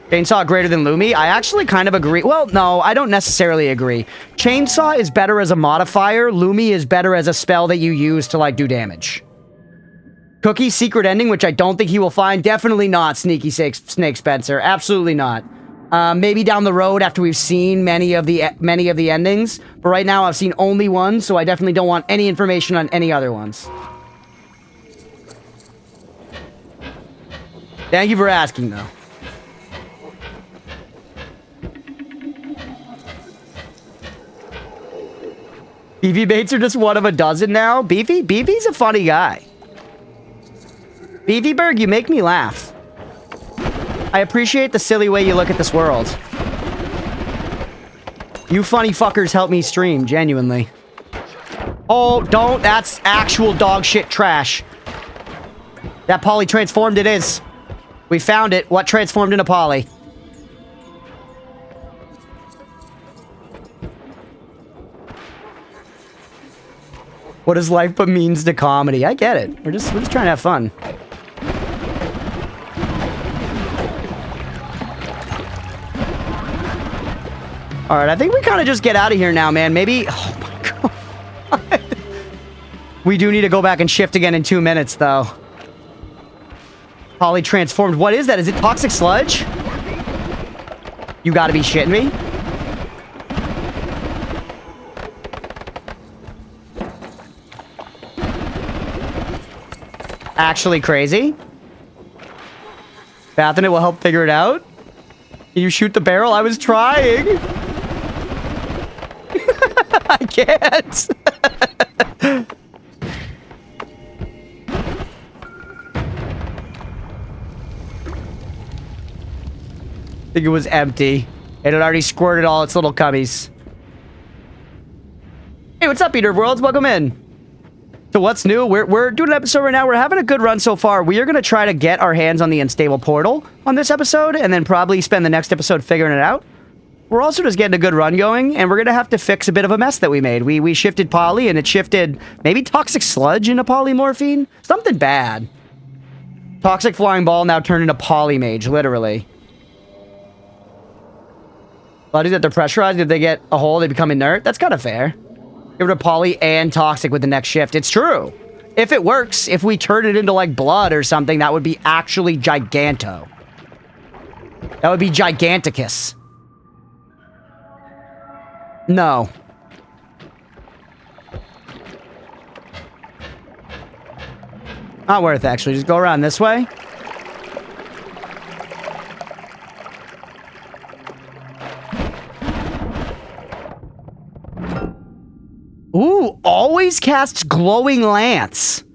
Chainsaw greater than Lumi? I actually kind of agree. Well, no, I don't necessarily agree. Chainsaw is better as a modifier. Lumi is better as a spell that you use to, like, do damage. Cookie's secret ending, which I don't think he will find. Definitely not Snake Spencer. Absolutely not. Maybe down the road after we've seen many of the endings. But right now I've seen only one, so I definitely don't want any information on any other ones. Thank you for asking, though. Beefy baits are just one of a dozen now. Beefy's a funny guy. Beefyberg, you make me laugh. I appreciate the silly way you look at this world. You funny fuckers help me stream, genuinely. Oh, don't. That's actual dog shit trash. That poly transformed, it is. We found it. What transformed into poly? What is life but means to comedy? I get it. We're just trying to have fun. All right, I think we kind of just get out of here now, man. Maybe... Oh, my God. We do need to go back and shift again in 2 minutes, though. Poly transformed. What is that? Is it toxic sludge? You gotta be shitting me. Actually crazy. Bathinit will help figure it out. Can you shoot the barrel? I was trying. I can't. I think it was empty. It had already squirted all its little cubbies. Hey, what's up, Eater Worlds? Welcome in. So what's new? We're doing an episode right now. We're having a good run so far. We are going to try to get our hands on the unstable portal on this episode and then probably spend the next episode figuring it out. We're also just getting a good run going, and we're going to have to fix a bit of a mess that we made. We shifted poly, and it shifted maybe toxic sludge into polymorphine? Something bad. Toxic flying ball now turned into polymage, literally. Bodies that they're pressurized, if they get a hole, they become inert. That's kind of fair. Get rid of poly and toxic with the next shift. It's true. If it works, if we turn it into, like, blood or something, that would be actually giganto. That would be giganticus. No. Not worth it, actually. Just go around this way. Ooh, always casts glowing lance.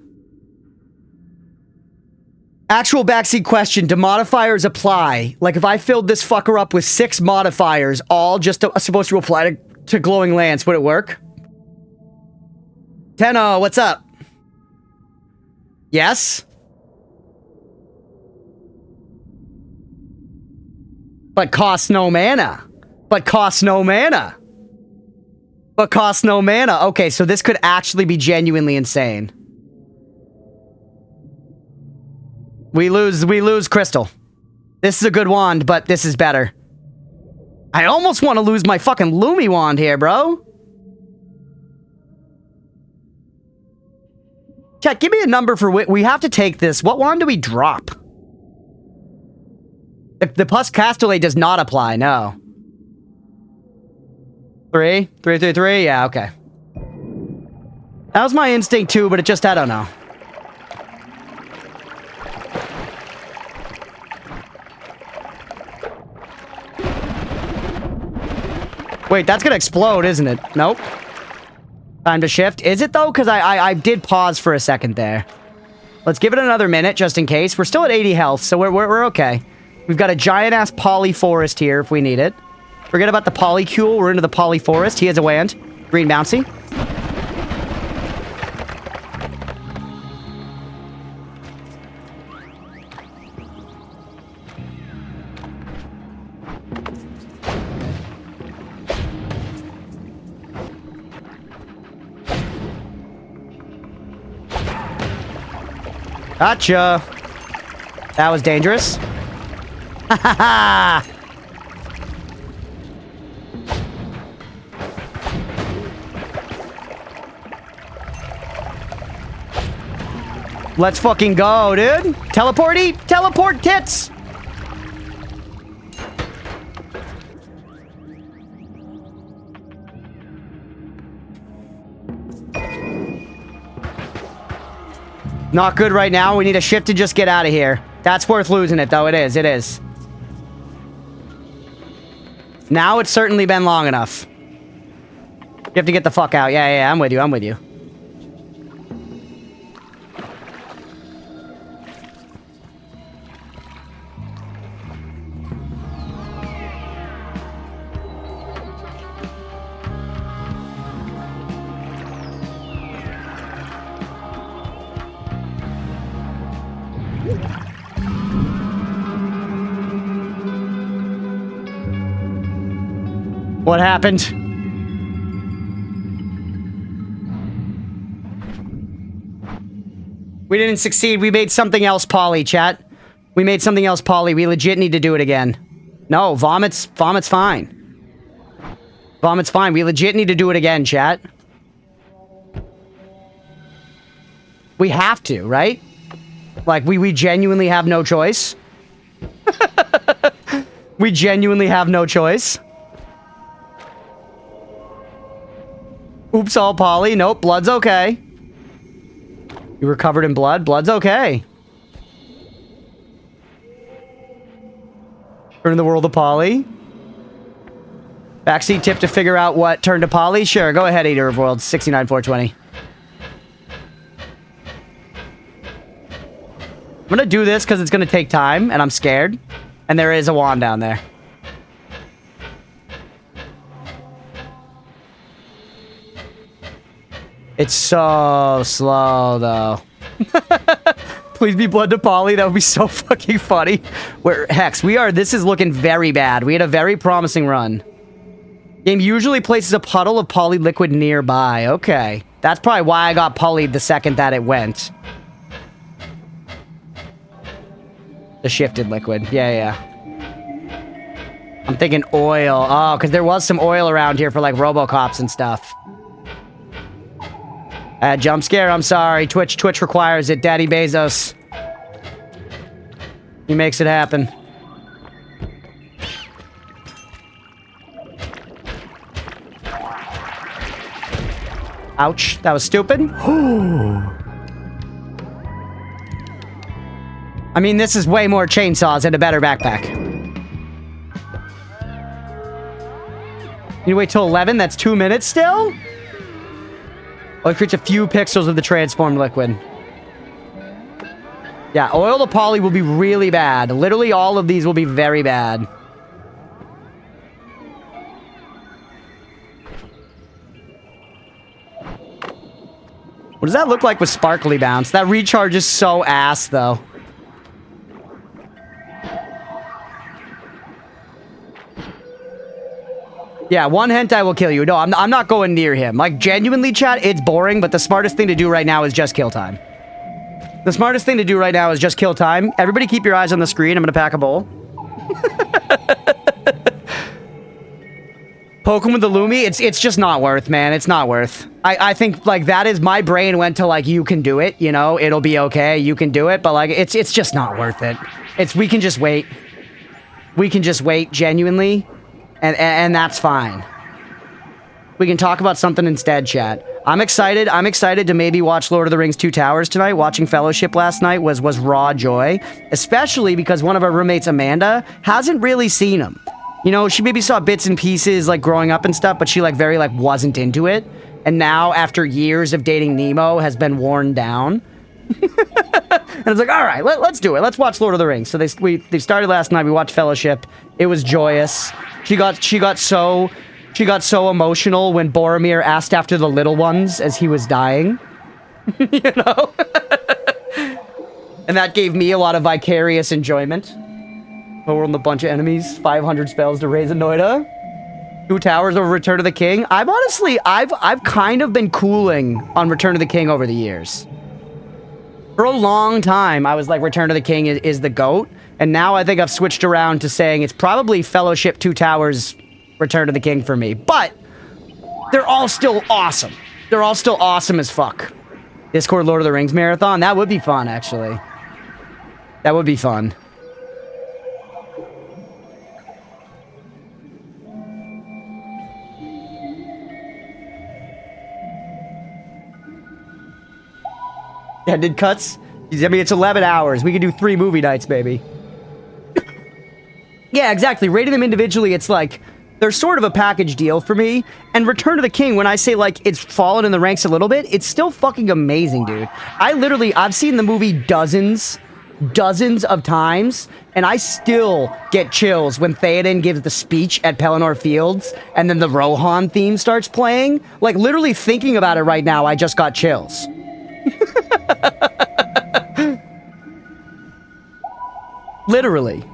Actual backseat question. Do modifiers apply? Like, if I filled this fucker up with 6 modifiers, all just supposed to apply to glowing lance, would it work? Tenno, what's up? Yes? But costs no mana. But costs no mana. But costs no mana. Okay, so this could actually be genuinely insane. We lose Crystal. This is a good wand, but this is better. I almost want to lose my fucking Lumi wand here, bro. Chat, give me a number for we have to take this. What wand do we drop? The Pus Castellet does not apply, no. 3? 3, 3, 3? Yeah, okay. That was my instinct too, but it just, I don't know. Wait, that's gonna explode, isn't it? Nope. Time to shift. Is it though? Because I did pause for a second there. Let's give it another minute just in case. We're still at 80 health, so we're okay. We've got a giant-ass poly forest here if we need it. Forget about the polycule. We're into the poly forest. He has a wand. Green bouncy. Gotcha. That was dangerous. Ha ha ha! Let's fucking go, dude. Teleporty? Teleport tits! Not good right now. We need a shift to just get out of here. That's worth losing it, though. It is. It is. Now it's certainly been long enough. You have to get the fuck out. Yeah, yeah, I'm with you. I'm with you. What happened? We didn't succeed. We made something else poly, chat. We made something else poly. We legit need to do it again. No, vomit's fine. Vomit's fine. We legit need to do it again, chat. We have to, right? Like, we genuinely have no choice. We genuinely have no choice. Oops, all poly. Nope, blood's okay. You were covered in blood. Blood's okay. Turn the world to poly. Backseat tip to figure out what turned to poly? Sure, go ahead, Eater of Worlds. 69,420. I'm gonna do this because it's gonna take time, and I'm scared. And there is a wand down there. It's so slow, though. Please be blood to poly. That would be so fucking funny. Hex, this is looking very bad. We had a very promising run. Game usually places a puddle of poly liquid nearby. Okay. That's probably why I got polyed the second that it went. The shifted liquid. Yeah. I'm thinking oil. Oh, because there was some oil around here for, like, Robocops and stuff. Jump scare, I'm sorry. Twitch requires it. Daddy Bezos. He makes it happen. Ouch. That was stupid. I mean, this is way more chainsaws and a better backpack. You wait till 11? That's 2 minutes still? Oh, it creates a few pixels of the transformed liquid. Yeah, oil to poly will be really bad. Literally all of these will be very bad. What does that look like with sparkly bounce? That recharge is so ass, though. Yeah, one hentai will kill you. No, I'm not going near him. Like, genuinely, chat, it's boring, but the smartest thing to do right now is just kill time. The smartest thing to do right now is just kill time. Everybody keep your eyes on the screen. I'm gonna pack a bowl. Poke him with the Lumi? It's just not worth, man. It's not worth. I think, like, that is... My brain went to, like, you can do it, you know? It'll be okay. You can do it. But, like, it's just not worth it. We can just wait. We can just wait, genuinely. And that's fine. We can talk about something instead, chat. I'm excited. I'm excited to maybe watch Lord of the Rings 2 Towers tonight. Watching Fellowship last night was raw joy. Especially because one of our roommates, Amanda, hasn't really seen them. You know, she maybe saw bits and pieces, like, growing up and stuff, but she, like, very, like, wasn't into it. And now, after years of dating Nemo, has been worn down. And it's like, all right, let's do it. Let's watch Lord of the Rings. So they started last night. We watched Fellowship. It was joyous. She got so emotional when Boromir asked after the little ones as he was dying. You know? And that gave me a lot of vicarious enjoyment. Overruled a bunch of enemies. 500 spells to raise a Noita. 2 Towers over Return of the King. I've kind of been cooling on Return of the King over the years. For a long time, I was like, Return of the King is the GOAT. And now I think I've switched around to saying it's probably Fellowship, 2 Towers, Return of the King for me. But they're all still awesome. They're all still awesome as fuck. Discord Lord of the Rings marathon? That would be fun, actually. That would be fun. Yeah, did cuts? I mean, it's 11 hours. We could do 3 movie nights, baby. Yeah, exactly. Rating them individually, it's like, they're sort of a package deal for me. And Return of the King, when I say, like, it's fallen in the ranks a little bit, it's still fucking amazing, dude. I've seen the movie dozens of times, and I still get chills when Theoden gives the speech at Pelennor Fields, and then the Rohan theme starts playing. Like, literally thinking about it right now, I just got chills. Literally.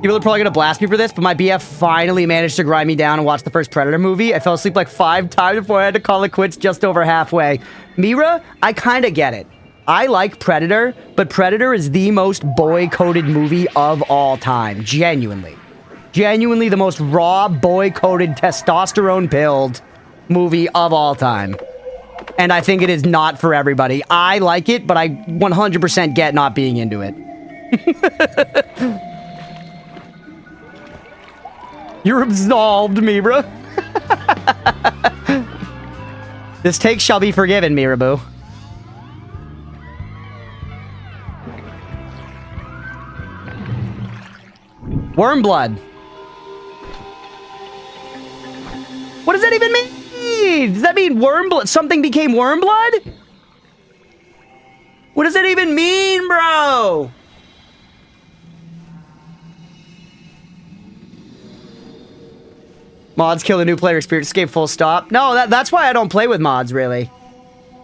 People are probably gonna blast me for this, but my BF finally managed to grind me down and watch the first Predator movie. I fell asleep like 5 times before I had to call it quits just over halfway. Mira, I kind of get it. I like Predator, but Predator is the most boy-coded movie of all time. Genuinely. Genuinely the most raw, boy-coded, testosterone-pilled movie of all time. And I think it is not for everybody. I like it, but I 100% get not being into it. You're absolved, Mira. This take shall be forgiven, Miraboo. Wormblood. What does that even mean? Does that mean wormblood? Something became wormblood? What does that even mean, bro? Mods kill the new player experience. Escape full stop. No, that's why I don't play with mods, really.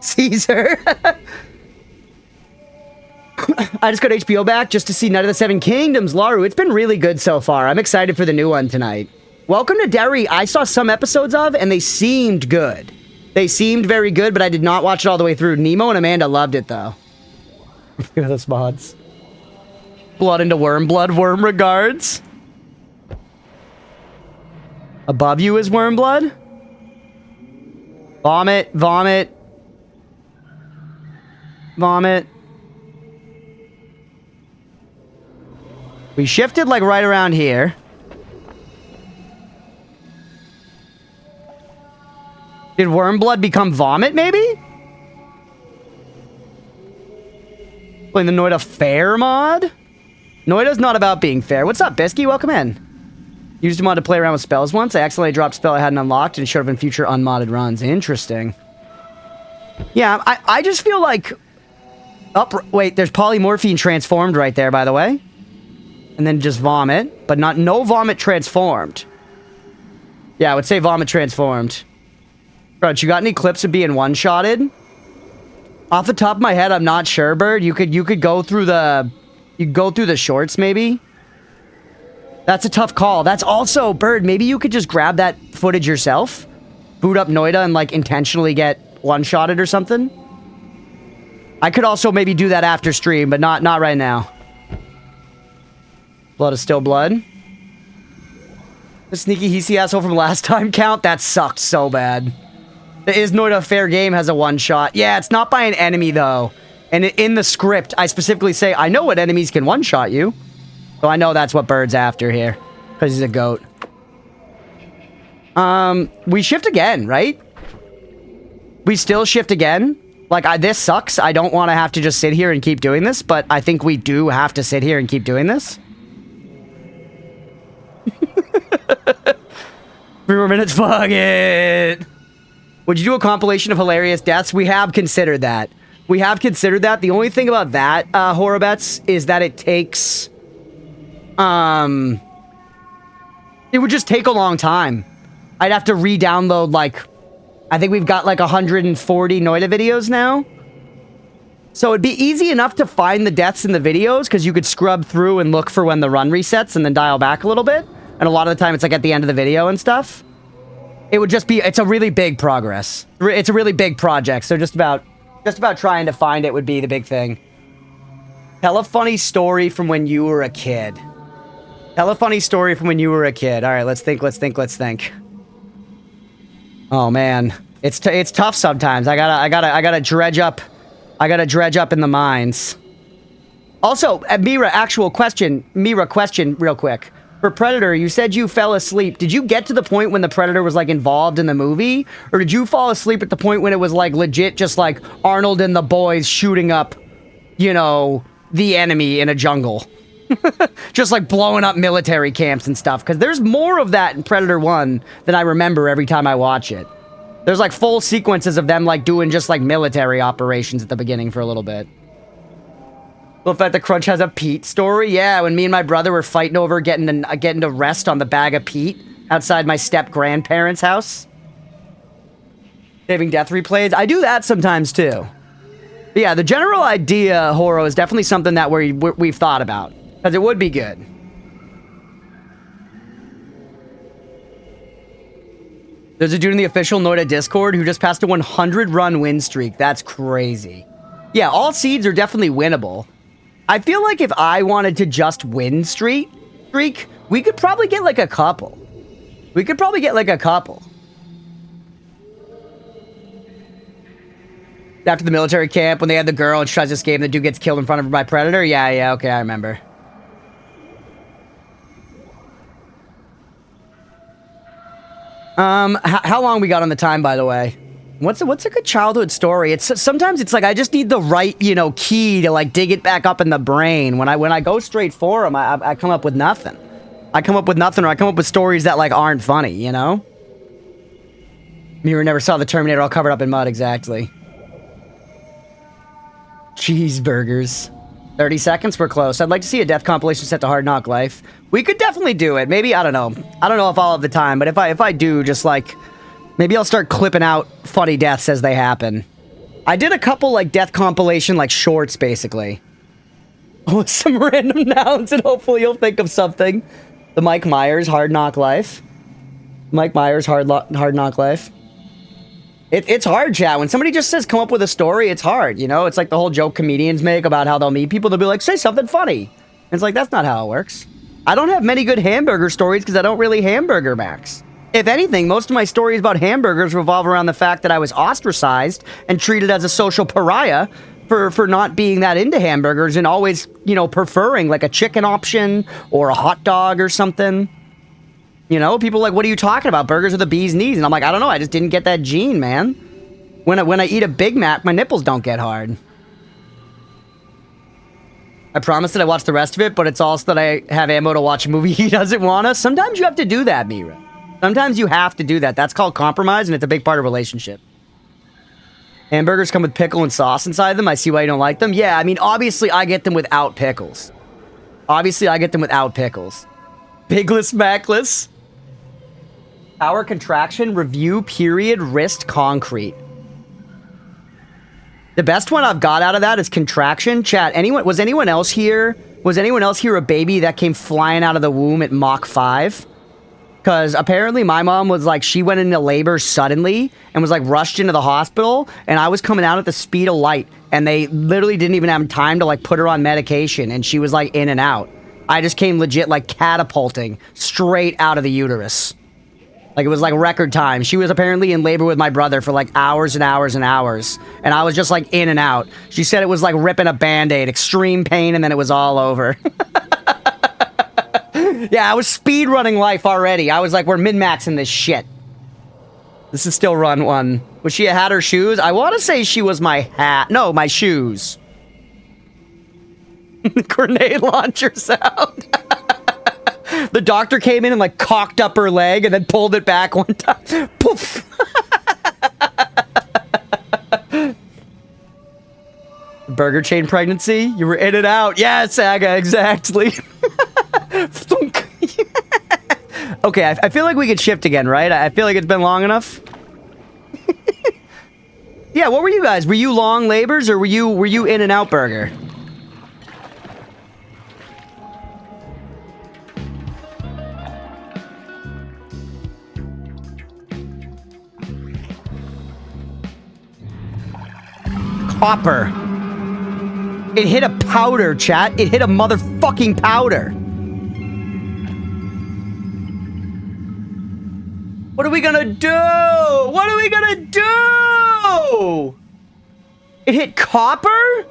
Caesar. I just got HBO back just to see Night of the Seven Kingdoms, Laru. It's been really good so far. I'm excited for the new one tonight. Welcome to Derry. I saw some episodes of, and they seemed good. They seemed very good, but I did not watch it all the way through. Nemo and Amanda loved it, though. Look at those mods. Blood into worm. Blood, worm regards. Above you is Wormblood. Vomit, vomit. Vomit. We shifted like right around here. Did Wormblood become vomit, maybe? Playing the Noita fair mod? Noita's not about being fair. What's up, Bisky? Welcome in. Used a mod to play around with spells once. I accidentally dropped a spell I hadn't unlocked and showed up in future unmodded runs. Interesting. Yeah, I just feel like... Wait, there's polymorphine transformed right there, by the way. And then just vomit. But no vomit transformed. Yeah, I would say vomit transformed. Crunch, you got any clips of being one-shotted? Off the top of my head, I'm not sure, Bird. You could go through the... You could go through the shorts, maybe? That's a tough call. That's also, Bird, maybe you could just grab that footage yourself? Boot up Noita and, like, intentionally get one-shotted or something? I could also maybe do that after stream, but not right now. Blood is still blood. The sneaky Heesy asshole from last time count? That sucked so bad. The Is Noita a fair game has a one-shot. Yeah, it's not by an enemy, though. And in the script, I specifically say, I know what enemies can one-shot you. So I know that's what Bird's after here. Because he's a goat. We shift again, right? We still shift again? Like, this sucks. I don't want to have to just sit here and keep doing this, but I think we do have to sit here and keep doing this. 3 more minutes, fuck it! Would you do a compilation of hilarious deaths? We have considered that. We have considered that. The only thing about that, Horrobets, is that it takes... It would just take a long time. I'd have to re-download, like... I think we've got, like, 140 Noita videos now. So it'd be easy enough to find the deaths in the videos, because you could scrub through and look for when the run resets and then dial back a little bit. And a lot of the time, it's, like, at the end of the video and stuff. It would just be... It's a really big progress. It's a really big project, so just about trying to find it would be the big thing. Tell a funny story from when you were a kid. Tell a funny story from when you were a kid. All right, let's think. Oh man, it's tough sometimes. I gotta dredge up. I gotta dredge up in the mines. Also, Mira, question, real quick. For Predator, you said you fell asleep. Did you get to the point when the Predator was, like, involved in the movie? Or did you fall asleep at the point when it was, like, legit just, like, Arnold and the boys shooting up, you know, the enemy in a jungle? Just, like, blowing up military camps and stuff. Because there's more of that in Predator 1 than I remember every time I watch it. There's, like, full sequences of them, like, doing just, like, military operations at the beginning for a little bit. The fact that Crunch has a peat story? Yeah, when me and my brother were fighting over getting to rest on the bag of peat outside my step-grandparents' house. Saving death replays. I do that sometimes, too. But yeah, the general idea, Horo, is definitely something that we've thought about. Because it would be good. There's a dude in the official Noita Discord who just passed a 100-run win streak. That's crazy. Yeah, all seeds are definitely winnable. I feel like if I wanted to just win streak, we could probably get like a couple. We could probably get like a couple. After the military camp, when they had the girl and she tries to escape and the dude gets killed in front of her by Predator? Yeah, okay, I remember. How long we got on the time, by the way? What's a good childhood story? Sometimes it's like I just need the right, key to like dig it back up in the brain. When I go straight for them, I come up with nothing. I come up with nothing, or I come up with stories that like aren't funny, Mirror never saw the Terminator all covered up in mud, exactly. Cheeseburgers. 30 seconds, we're close. I'd like to see a death compilation set to Hard Knock Life. We could definitely do it. Maybe, I don't know. I don't know if I'll have the time, but if I do, just like, maybe I'll start clipping out funny deaths as they happen. I did a couple, like, death compilation, like, shorts, basically. Oh, some random nouns, and hopefully you'll think of something. The Mike Myers Hard Knock Life. Mike Myers Hard Knock Life. It's hard, chat. When somebody just says, come up with a story, it's hard, It's like the whole joke comedians make about how they'll meet people. They'll be like, say something funny. And it's like, that's not how it works. I don't have many good hamburger stories because I don't really hamburger max. If anything, most of my stories about hamburgers revolve around the fact that I was ostracized and treated as a social pariah for not being that into hamburgers and always, preferring like a chicken option or a hot dog or something. People are like, what are you talking about? Burgers are the bee's knees. And I'm like, I don't know. I just didn't get that gene, man. When I eat a Big Mac, my nipples don't get hard. I promise that I watch the rest of it, but it's also that I have ammo to watch a movie he doesn't want us. Sometimes you have to do that, Mira. Sometimes you have to do that. That's called compromise, and it's a big part of a relationship. Hamburgers come with pickle and sauce inside them. I see why you don't like them. Yeah, I mean, obviously, I get them without pickles. Bigless Mackless. Power contraction, review, period, wrist, concrete. The best one I've got out of that is contraction. Chat, was anyone else here a baby that came flying out of the womb at Mach 5? Because apparently my mom was like, she went into labor suddenly and was like rushed into the hospital, and I was coming out at the speed of light, and they literally didn't even have time to like put her on medication, and she was like in and out. I just came legit like catapulting straight out of the uterus. Like, it was like record time. She was apparently in labor with my brother for like hours and hours and hours. And I was just like in and out. She said it was like ripping a Band-Aid. Extreme pain, and then it was all over. Yeah, I was speed running life already. I was like, we're min-maxing this shit. This is still run one. Was she had her shoes? I want to say she was my hat. No, my shoes. Grenade launcher sound. The doctor came in and like cocked up her leg and then pulled it back one time. Poof. Burger chain pregnancy? You were in and out. Yeah, Saga, exactly. Okay, I feel like we could shift again, right? I feel like it's been long enough. Yeah, what were you guys? Were you long labors or were you in and out burger? Copper. It hit a powder, chat. It hit a motherfucking powder. What are we gonna do? What are we gonna do? It hit copper?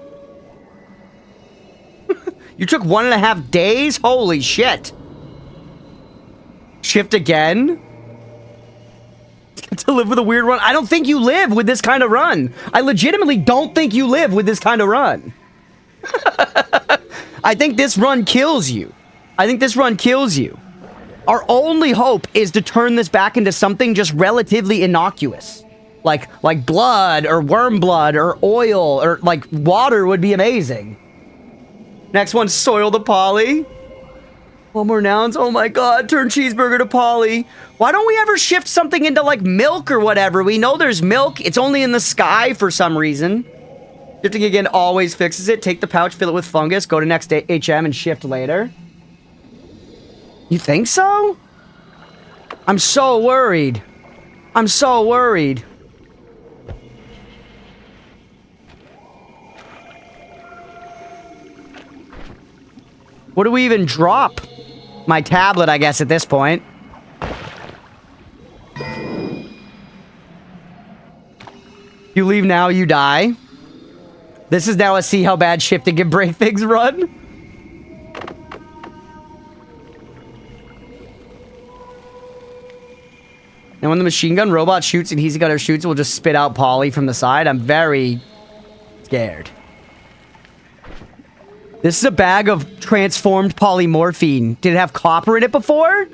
You took 1.5 days? Holy shit. Shift again? To live with a weird run? I don't think you live with this kind of run. I legitimately don't think you live with this kind of run. I think this run kills you. Our only hope is to turn this back into something just relatively innocuous. Like blood or worm blood or oil or like water would be amazing. Next one, soil the poly. One more nouns. Oh my god, turn cheeseburger to poly. Why don't we ever shift something into like milk or whatever? We know there's milk. It's only in the sky for some reason. Shifting again always fixes it. Take the pouch, fill it with fungus, go to next HM and shift later. You think so? I'm so worried. I'm so worried. What do we even drop? My tablet, I guess, at this point. You leave now, you die. This is now a see how bad shifting can break things run. And when the machine gun robot shoots and Heezy Gunner shoots, we'll just spit out Polly from the side. I'm very scared. This is a bag of transformed polymorphine. Did it have copper in it before?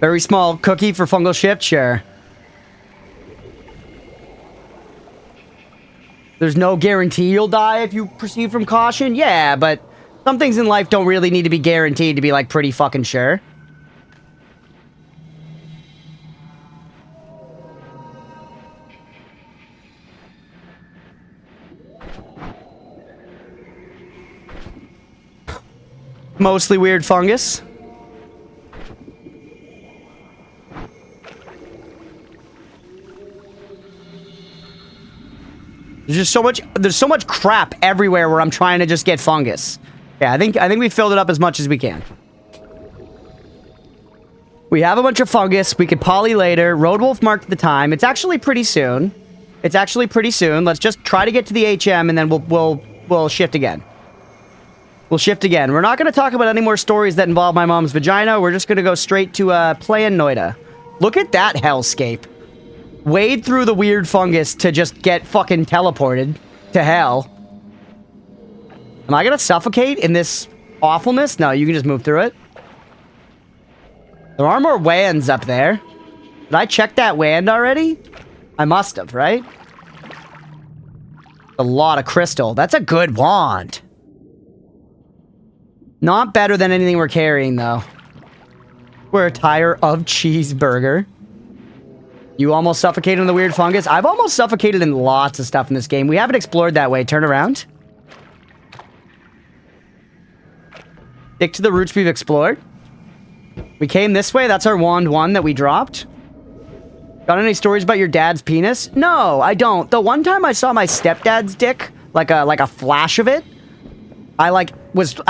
Very small cookie for fungal shift, sure. There's no guarantee you'll die if you proceed from caution? Yeah, but some things in life don't really need to be guaranteed to be, like, pretty fucking sure. Mostly weird fungus. There's just so much crap everywhere where I'm trying to just get fungus. Yeah, I think we filled it up as much as we can. We have a bunch of fungus. We could poly later. Roadwolf marked the time. It's actually pretty soon. It's actually pretty soon. Let's just try to get to the HM and then we'll shift again. We'll shift again. We're not going to talk about any more stories that involve my mom's vagina. We're just going to go straight to playing Noita. Look at that hellscape. Wade through the weird fungus to just get fucking teleported to hell. Am I going to suffocate in this awfulness? No, you can just move through it. There are more wands up there. Did I check that wand already? I must have, right? A lot of crystal. That's a good wand. Not better than anything we're carrying, though. We're a tire of cheeseburger. You almost suffocated in the weird fungus? I've almost suffocated in lots of stuff in this game. We haven't explored that way. Turn around. Stick to the routes we've explored. We came this way. That's our wand 1 that we dropped. Got any stories about your dad's penis? No, I don't. The one time I saw my stepdad's dick, like a flash of it, I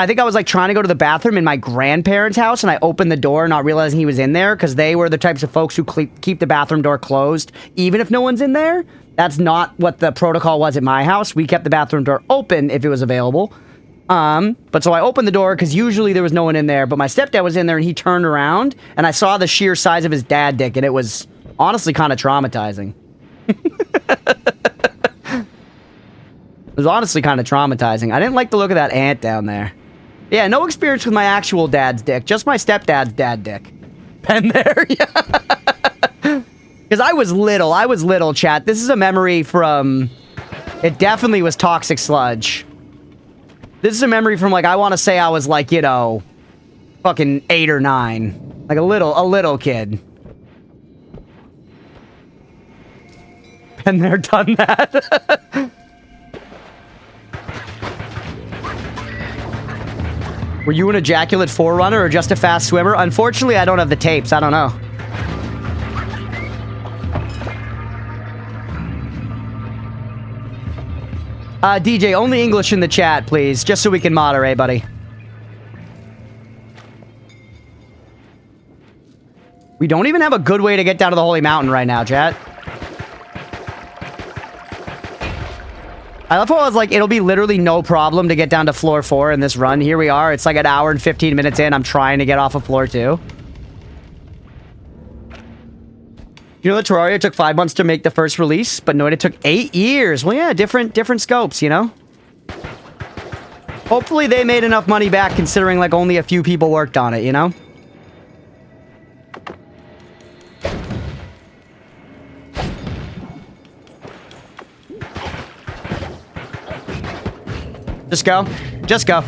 think I was like trying to go to the bathroom in my grandparents' house, and I opened the door not realizing he was in there, because they were the types of folks who keep the bathroom door closed even if no one's in there. That's not what the protocol was at my house. We kept the bathroom door open if it was available. But so I opened the door because usually there was no one in there, but my stepdad was in there and he turned around and I saw the sheer size of his dad dick, and it was honestly kind of traumatizing. It was honestly kind of traumatizing. I didn't like the look of that ant down there. Yeah, no experience with my actual dad's dick. Just my stepdad's dad dick. Pen there? Yeah. Because I was little, chat. This is a memory from... It definitely was Toxic Sludge. This is a memory from, like, I want to say I was, like, you know... fucking 8 or 9. Like, a little kid. Pen there, done that. Were you an ejaculate forerunner or just a fast swimmer? Unfortunately, I don't have the tapes. I don't know. DJ, only English in the chat, please. Just so we can moderate, buddy. We don't even have a good way to get down to the Holy Mountain right now, chat. I love how I was like, it'll be literally no problem to get down to floor 4 in this run. Here we are. It's like an hour and 15 minutes in. I'm trying to get off of floor 2. You know that Terraria took 5 months to make the first release, but Noita took 8 years. Well, yeah, different scopes, you know? Hopefully they made enough money back considering like only a few people worked on it, you know? Just go. Just go.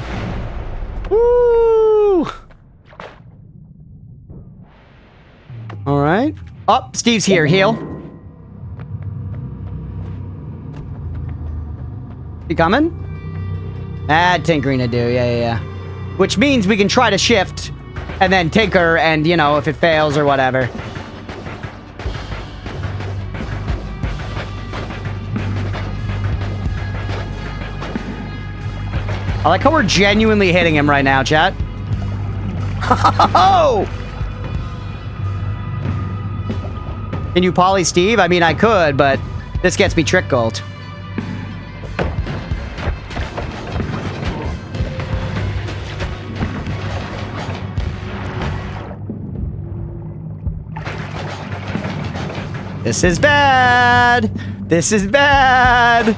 Woo! All right. Oh, Steve's here. Heal. You coming? Tinkering to do. Yeah. Which means we can try to shift And then tinker, and, you know, if it fails or whatever. I like how we're genuinely hitting him right now, chat. Oh! Can you poly Steve? I mean, I could, but this gets me trick gold. This is bad. This is bad.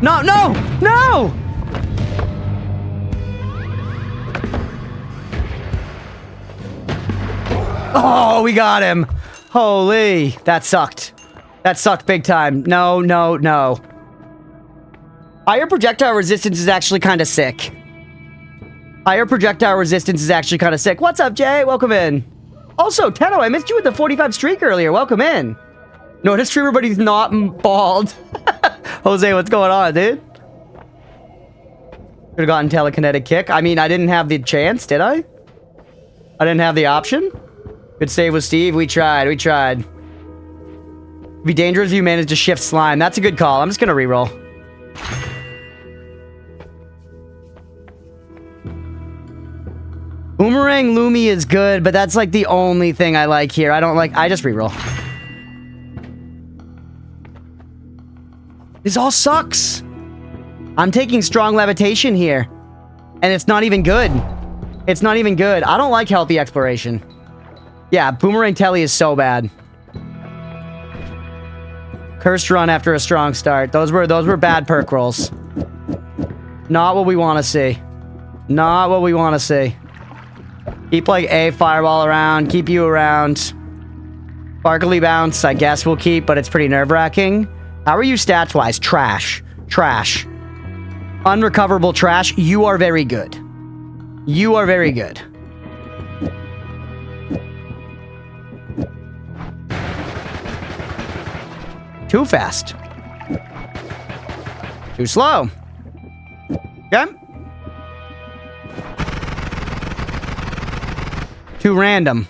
No, no, no! Oh, we got him. Holy, that sucked. That sucked big time. No, no, no. Higher projectile resistance is actually kind of sick. Higher projectile resistance is actually kind of sick. What's up, Jay? Welcome in. Also, Tenno, I missed you with the 45 streak earlier. Welcome in. Notice streamer, but he's not bald. Jose, what's going on, dude? Could have gotten telekinetic kick. I mean, I didn't have the chance, did I? I didn't have the option. Good save with Steve. We tried. We tried. It'd be dangerous if you managed to shift slime. That's a good call. I'm just going to reroll. Boomerang Lumi is good, but that's like the only thing I like here. I don't like... I just reroll. This all sucks. I'm taking strong levitation here. And it's not even good. It's not even good. I don't like healthy exploration. Yeah, Boomerang Telly is so bad. Cursed run after a strong start. Those were bad perk rolls. Not what we want to see. Not what we want to see. Keep like a fireball around. Keep you around. Sparkly bounce, I guess we'll keep, but it's pretty nerve-wracking. How are you stats-wise? Trash. Trash. Unrecoverable trash. You are very good. You are very good. Too fast. Too slow. Okay. Too random.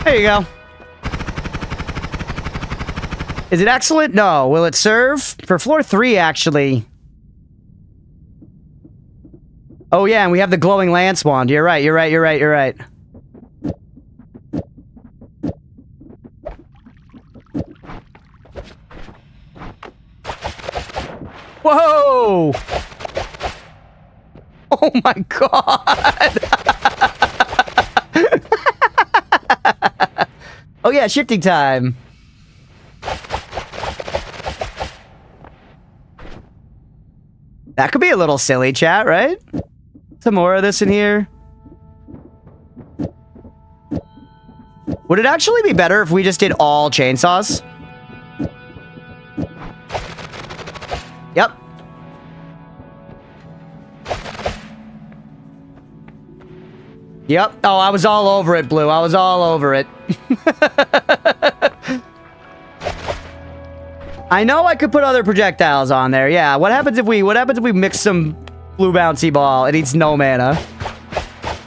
There you go. Is it excellent? No. Will it serve? For floor 3, actually. Oh, yeah, and we have the glowing lance wand. You're right, you're right, you're right, you're right. Whoa! Oh my god! Oh yeah, shifting time. That could be a little silly, chat, right? Some more of this in here. Would it actually be better if we just did all chainsaws? Yep. Yep. Oh, I was all over it, Blue. I was all over it. I know I could put other projectiles on there. Yeah. What happens if we mix some blue bouncy ball? It eats no mana.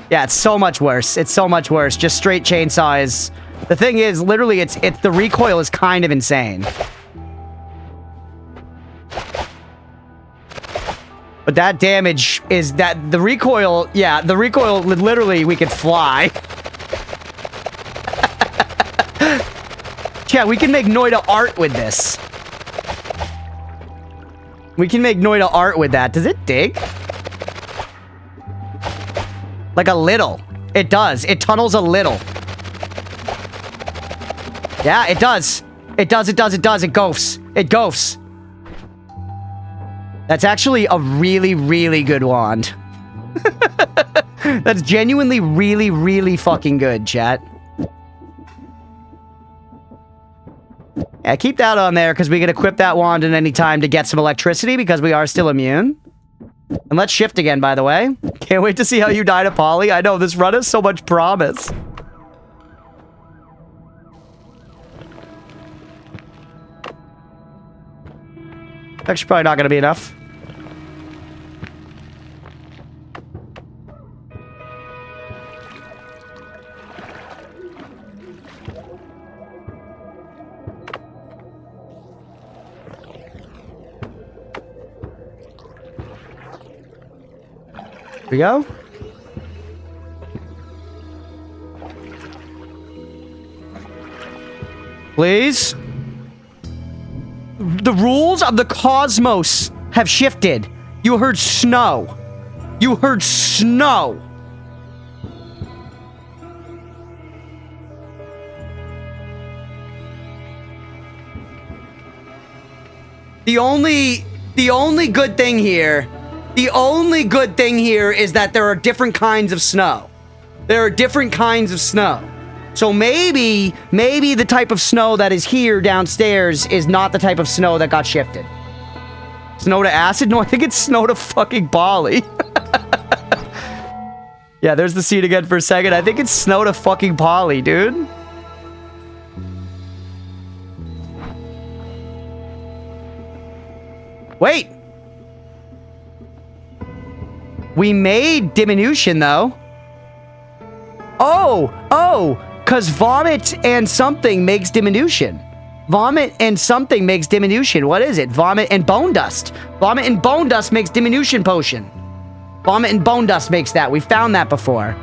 Yeah, it's so much worse. It's so much worse. Just straight chainsaw is... The thing is, literally, it's the recoil is kind of insane. But that damage is that the recoil, yeah, the recoil, literally, we could fly. Yeah, we can make Noita art with this. We can make Noita art with that. Does it dig? Like a little. It does. It tunnels a little. Yeah, it does. It does, it does, it does. It goes. It goes. That's actually a really, really good wand. That's genuinely really, really fucking good, chat. Yeah, keep that on there because we can equip that wand at any time to get some electricity because we are still immune. And let's shift again, by the way. Can't wait to see how you die to Polly. I know, this run has so much promise. Actually, probably not going to be enough. Here we go. Please. The rules of the cosmos have shifted. You heard snow. You heard snow. The only good thing here, is that there are different kinds of snow. There are different kinds of snow. So maybe the type of snow that is here downstairs is not the type of snow that got shifted. Snow to acid? No, I think it's snow to fucking Polly. Yeah, there's the seed again for a second. I think it's snow to fucking Polly, dude. Wait. We made diminution, though. Oh, because vomit and something makes diminution. Vomit and something makes diminution. What is it? Vomit and bone dust. Vomit and bone dust makes diminution potion. Vomit and bone dust makes that. We found that before.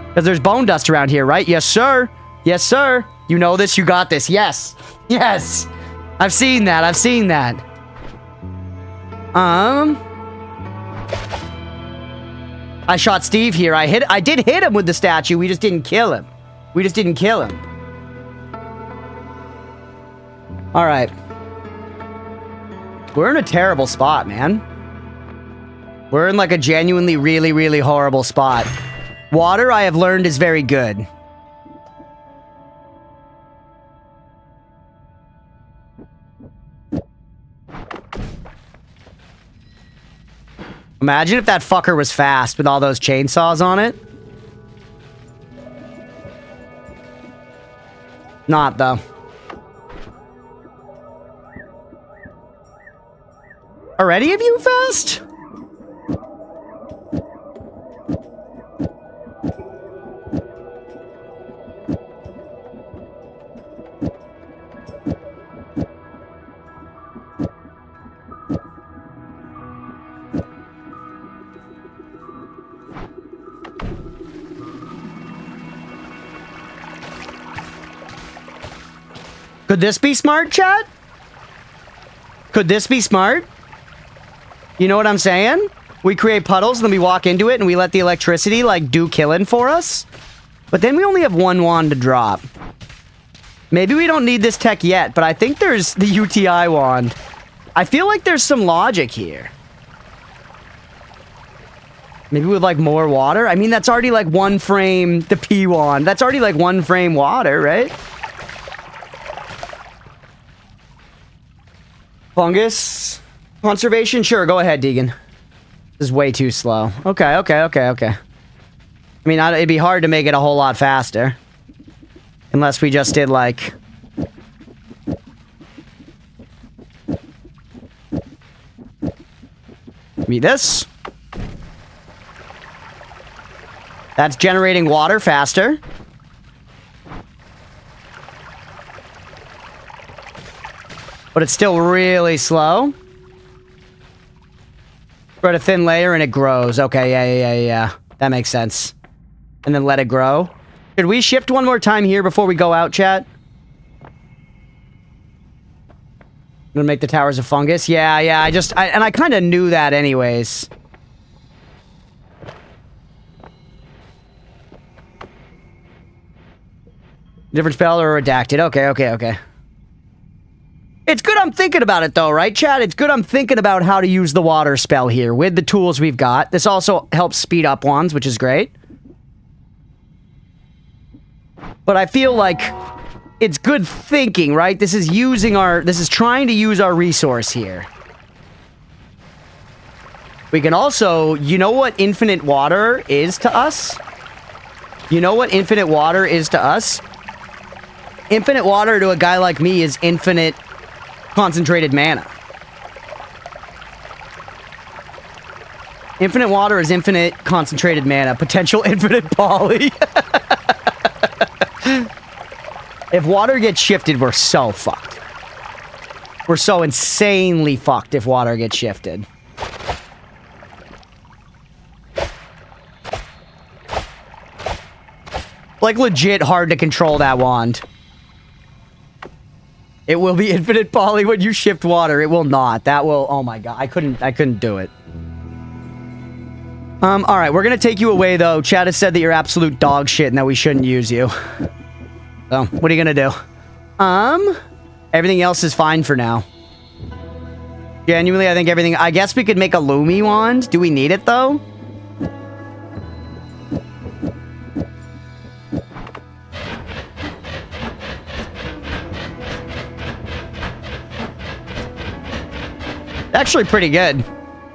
Because there's bone dust around here, right? Yes, sir. Yes, sir. You know this. You got this. Yes. Yes. I've seen that. I've seen that. I shot Steve here. I did hit him with the statue. We just didn't kill him. We just didn't kill him. All right. We're in a terrible spot, man. We're in like a genuinely really, really horrible spot. Water, I have learned, is very good. Imagine if that fucker was fast with all those chainsaws on it. Not, though. Are any of you fast? Could this be smart, chat? Could this be smart? You know what I'm saying? We create puddles, and then we walk into it, and we let the electricity, like, do killing for us. But then we only have one wand to drop. Maybe we don't need this tech yet, but I think there's the UTI wand. I feel like there's some logic here. Maybe with, like, more water? I mean, that's already, like, one frame, the P wand. That's already, like, one frame water, right? Fungus conservation? Sure, go ahead, Deegan. This is way too slow. Okay. I mean, it'd be hard to make it a whole lot faster. Unless we just did, like... me this. That's generating water faster. But it's still really slow. Spread a thin layer and it grows. Okay, yeah. That makes sense. And then let it grow. Should we shift one more time here before we go out, chat? I'm gonna make the towers of fungus. Yeah, I kind of knew that anyways. Different spell or redacted. Okay. It's good I'm thinking about it, though, right, Chad? It's good I'm thinking about how to use the water spell here with the tools we've got. This also helps speed up wands, which is great. But I feel like it's good thinking, right? This is trying to use our resource here. We can also... You know what infinite water is to us? You know what infinite water is to us? Infinite water to a guy like me is infinite concentrated mana. Infinite water is infinite concentrated mana. Potential infinite poly. If water gets shifted, we're so fucked. We're so insanely fucked if water gets shifted. Like, legit hard to control that wand. It will be infinite poly when you shift water. It will not. That will... Oh my god. I couldn't do it. Alright. We're gonna take you away, though. Chad has said that you're absolute dog shit and that we shouldn't use you. So, what are you gonna do? Everything else is fine for now. Genuinely, I think everything... I guess we could make a Lumi wand. Do we need it, though? Actually pretty good.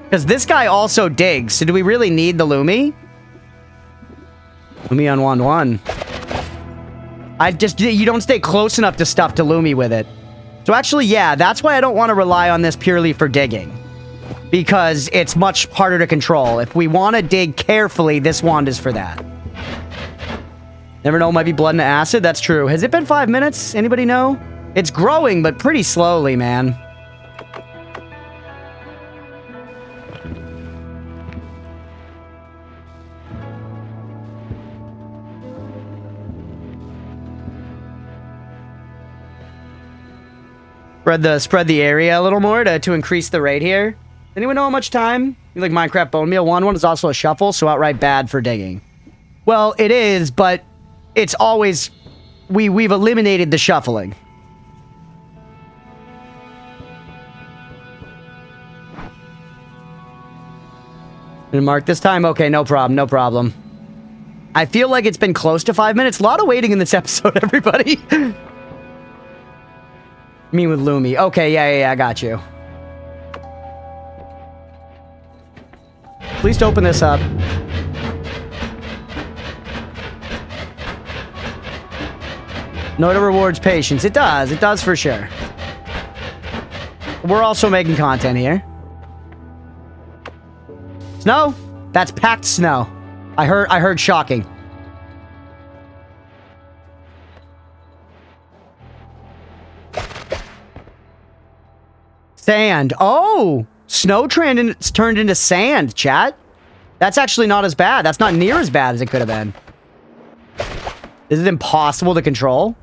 Because this guy also digs. So do we really need the Lumi? Lumi on wand 1. You don't stay close enough to stuff to Lumi with it. So actually, yeah, that's why I don't want to rely on this purely for digging. Because it's much harder to control. If we want to dig carefully, this wand is for that. Never know, might be blood and acid. That's true. Has it been 5 minutes? Anybody know? It's growing, but pretty slowly, man. Spread the area a little more to increase the rate here. Anyone know how much time? You like Minecraft Bone Meal? One is also a shuffle, so outright bad for digging. Well, it is, but it's always... We've eliminated the shuffling. Gonna mark this time? Okay, no problem, no problem. I feel like it's been close to 5 minutes. A lot of waiting in this episode, everybody. Me with Lumi. Okay, yeah, I got you. Please open this up. Noita rewards patience. It does for sure. We're also making content here. Snow? That's packed snow. I heard shocking. Sand. Oh! Snow turned into sand, chat. That's actually not as bad. That's not near as bad as it could have been. Is it impossible to control?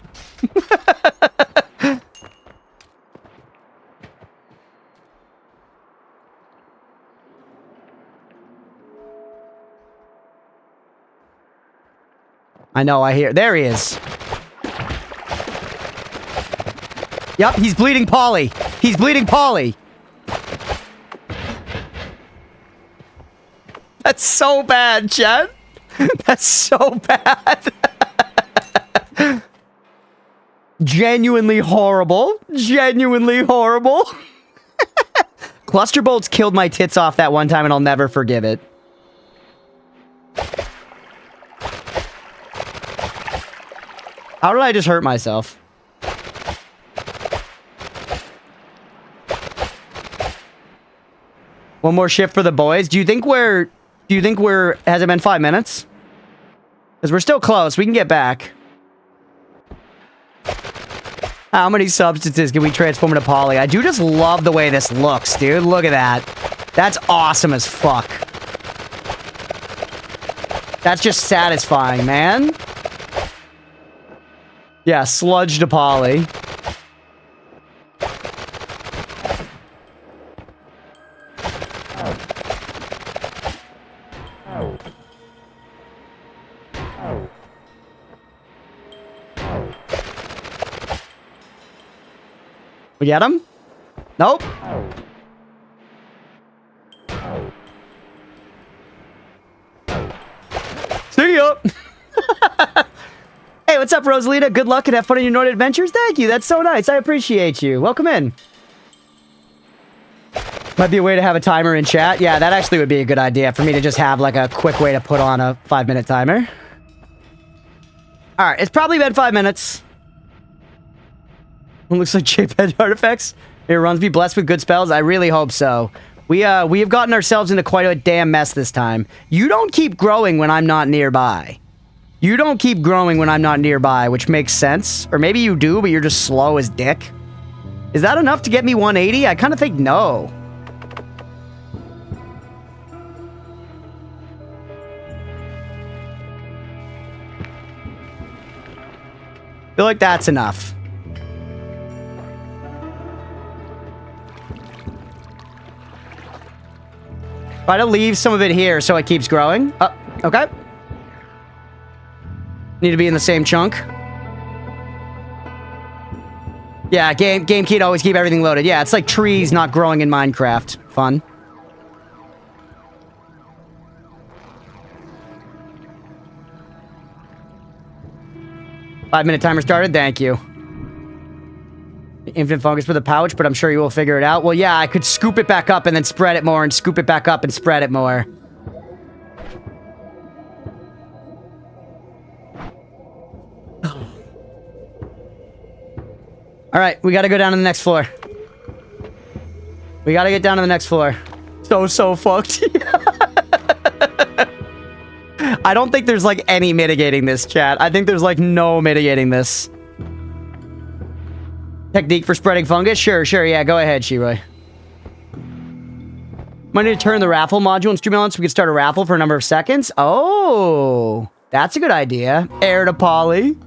I know, I hear. There he is. Yep, he's bleeding Polly. He's bleeding Polly. That's so bad, chat. That's so bad. Genuinely horrible. Genuinely horrible. Cluster bolts killed my tits off that one time and I'll never forgive it. How did I just hurt myself? One more shift for the boys. Has it been 5 minutes? Because we're still close. We can get back. How many substances can we transform into poly? I do just love the way this looks, dude. Look at that. That's awesome as fuck. That's just satisfying, man. Yeah, sludge to poly. We get him? Nope. See ya. Hey, what's up, Rosalita? Good luck and have fun in your Noita adventures. Thank you. That's so nice. I appreciate you. Welcome in. Might be a way to have a timer in chat. Yeah, that actually would be a good idea for me to just have like a quick way to put on a 5-minute timer. All right, it's probably been 5 minutes. It looks like JPEG artifacts. Here, runs be blessed with good spells. I really hope so. We have gotten ourselves into quite a damn mess this time. You don't keep growing when I'm not nearby. You don't keep growing when I'm not nearby, which makes sense. Or maybe you do, but you're just slow as dick. Is that enough to get me 180? I kind of think no. I feel like that's enough. Try to leave some of it here so it keeps growing. Oh, okay. Need to be in the same chunk. Yeah, game key to always keep everything loaded. Yeah, it's like trees not growing in Minecraft. Fun. Five-minute timer started. Thank you. Infinite fungus for the pouch, but I'm sure you will figure it out. Well, yeah, I could scoop it back up and then spread it more and scoop it back up and spread it more. All right, we got to go down to the next floor. We got to get down to the next floor. So fucked. I don't think there's, like, any mitigating this, chat. I think there's, like, no mitigating this. Technique for spreading fungus? Sure, yeah, go ahead, Shiroy. Might need to turn the raffle module in Streamlabs so we can start a raffle for a number of seconds. Oh, that's a good idea. Heir to Polly.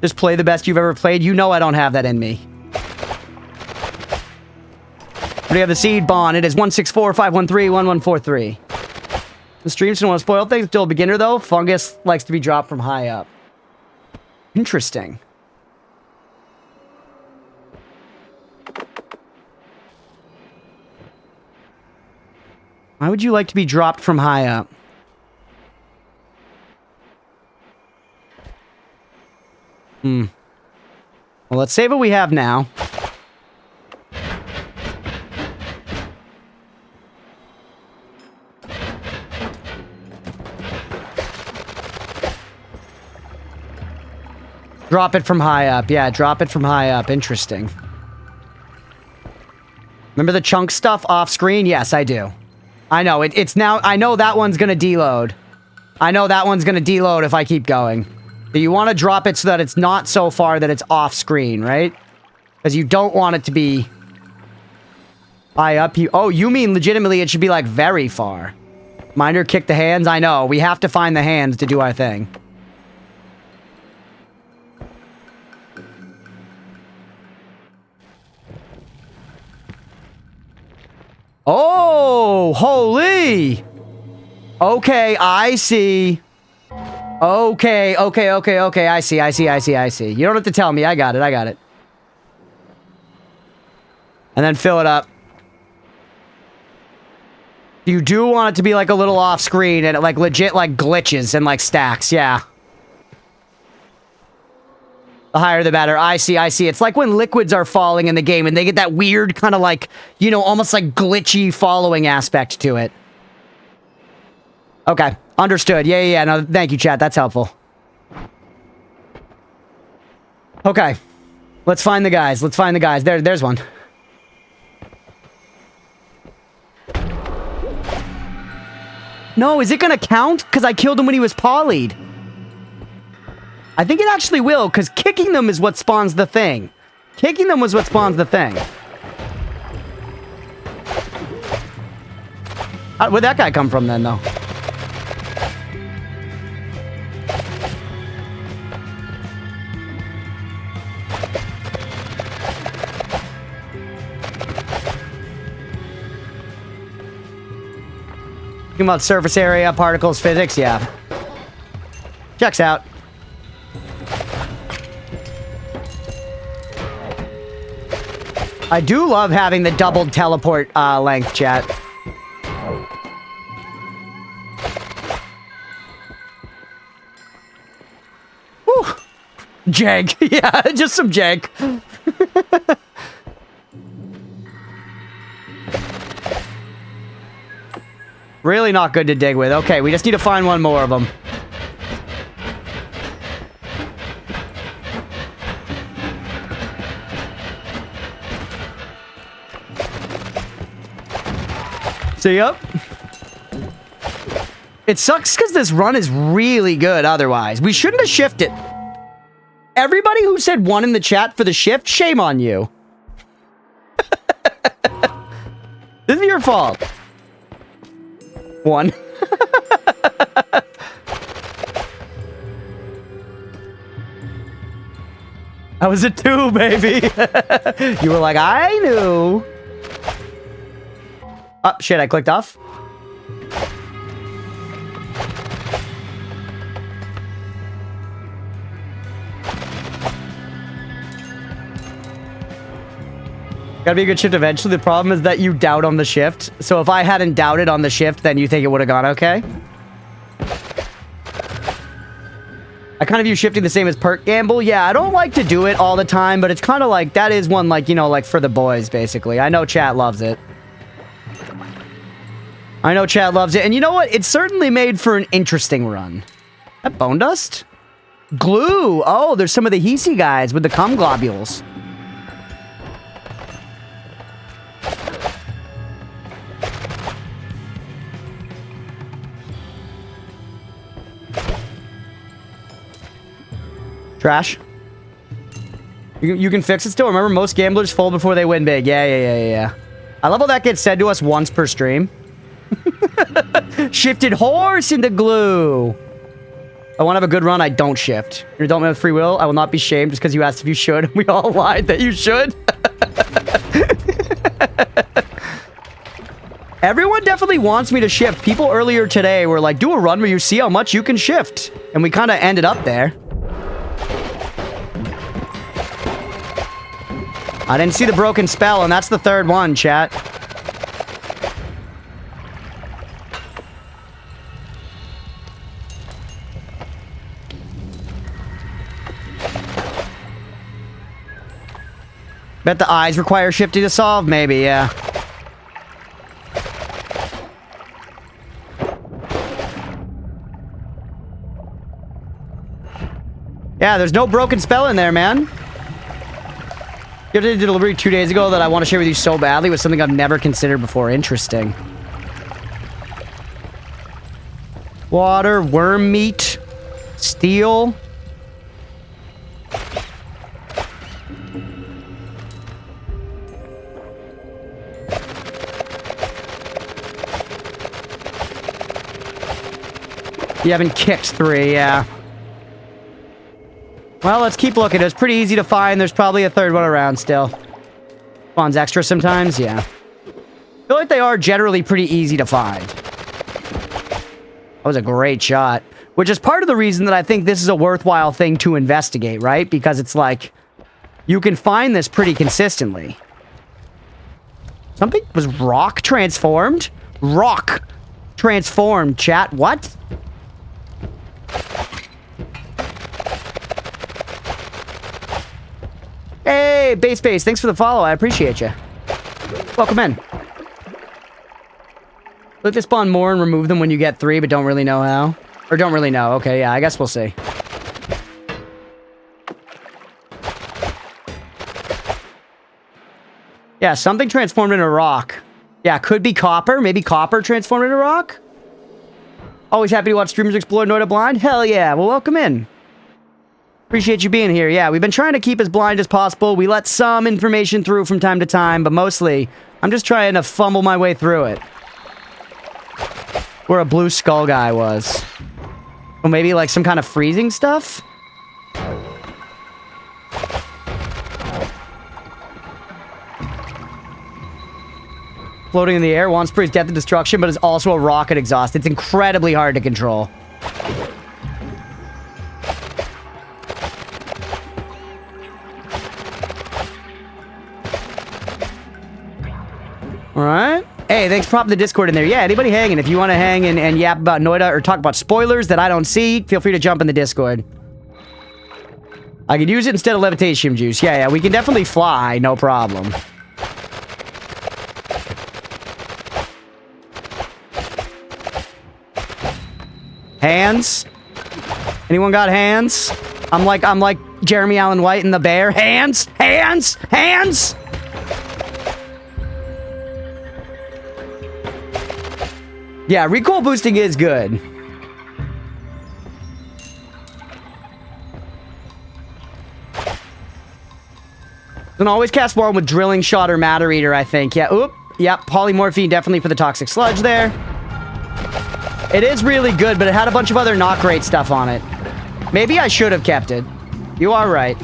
Just play the best you've ever played. You know I don't have that in me. We have the seed bond. It is 164-513-1143. The streams don't want to spoil things. Still a beginner, though. Fungus likes to be dropped from high up. Interesting. Why would you like to be dropped from high up? Well, let's save what we have now. Drop it from high up. Yeah, drop it from high up. Interesting. Remember the chunk stuff off screen? Yes, I do. I know. It's now... I know that one's gonna deload. I know that one's gonna deload if I keep going. But you want to drop it so that it's not so far that it's off screen, right? Because you don't want it to be... high up. Oh, you mean legitimately it should be, like, very far. Minder kick the hands? I know. We have to find the hands to do our thing. Oh, holy. Okay, I see. Okay, I see. You don't have to tell me. I got it. And then fill it up. You do want it to be like a little off screen and it like legit like glitches and like stacks, yeah. The higher the better. I see. It's like when liquids are falling in the game and they get that weird kind of like, you know, almost like glitchy following aspect to it. Okay. Understood. Yeah. No, thank you, chat. That's helpful. Okay. Let's find the guys. There's one. No, is it gonna count? Because I killed him when he was poly'd. I think it actually will, because kicking them is what spawns the thing. Kicking them was what spawns the thing. Where'd that guy come from then, though? Talking about surface area, particles, physics, yeah. Checks out. I do love having the doubled teleport length, chat. Whew. Jank. Yeah, just some jank. Really not good to dig with. Okay, we just need to find one more of them. See ya. It sucks because this run is really good otherwise. We shouldn't have shifted. Everybody who said 1 in the chat for the shift, shame on you. This is your fault. 1. That was a 2, baby. You were like, I knew. Oh, shit, I clicked off. Gotta be a good shift eventually. The problem is that you doubt on the shift. So if I hadn't doubted on the shift, then you think it would have gone okay? I kind of view shifting the same as perk gamble. Yeah, I don't like to do it all the time, but it's kind of like, that is one, like, you know, like for the boys, basically. I know chat loves it. I know chat loves it. And you know what? It's certainly made for an interesting run. That bone dust? Glue. Oh, there's some of the Hisi guys with the cum globules. Trash. You can fix it still. Remember, most gamblers fold before they win big. Yeah. I love how that gets said to us once per stream. Shifted horse into glue. I want to have a good run. I don't shift. You're an adult man with free will. I will not be shamed just because you asked if you should. We all lied that you should. Everyone definitely wants me to shift. People earlier today were like, do a run where you see how much you can shift. And we kind of ended up there. I didn't see the broken spell, and that's the 3rd one, chat. Bet the eyes require shifting to solve? Maybe, yeah. Yeah, there's no broken spell in there, man. You did a delivery 2 days ago that I want to share with you so badly with something I've never considered before. Interesting. Water, worm meat, steel. You haven't kicked 3, yeah. Well, let's keep looking. It was pretty easy to find. There's probably a 3rd one around still. Spawns extra sometimes, yeah. I feel like they are generally pretty easy to find. That was a great shot. Which is part of the reason that I think this is a worthwhile thing to investigate, right? Because it's like, you can find this pretty consistently. Something was rock transformed? Rock transformed, chat. What? Hey, Base, thanks for the follow. I appreciate you. Welcome in. Let this spawn more and remove them when you get 3, but don't really know how. Or don't really know. Okay, yeah, I guess we'll see. Yeah, something transformed into rock. Yeah, could be copper. Maybe copper transformed into rock. Always happy to watch streamers explore Noita blind. Hell yeah. Well, welcome in. Appreciate you being here. Yeah, we've been trying to keep as blind as possible. We let some information through from time to time, but mostly, I'm just trying to fumble my way through it. Where a blue skull guy was. Or maybe like some kind of freezing stuff? Floating in the air, one sprays death and destruction, but is also a rocket exhaust. It's incredibly hard to control. Alright. Hey, thanks for popping the Discord in there. Yeah, anybody hanging? If you want to hang and yap about Noita or talk about spoilers that I don't see, feel free to jump in the Discord. I could use it instead of levitation juice. Yeah, we can definitely fly, no problem. Hands? Anyone got hands? I'm like Jeremy Allen White in The Bear. Hands! Hands! Hands! Yeah, recoil boosting is good. Can always cast more with Drilling Shot or Matter Eater, I think. Yeah, oop. Yep, Polymorphine definitely for the Toxic Sludge there. It is really good, but it had a bunch of other not great stuff on it. Maybe I should have kept it. You are right.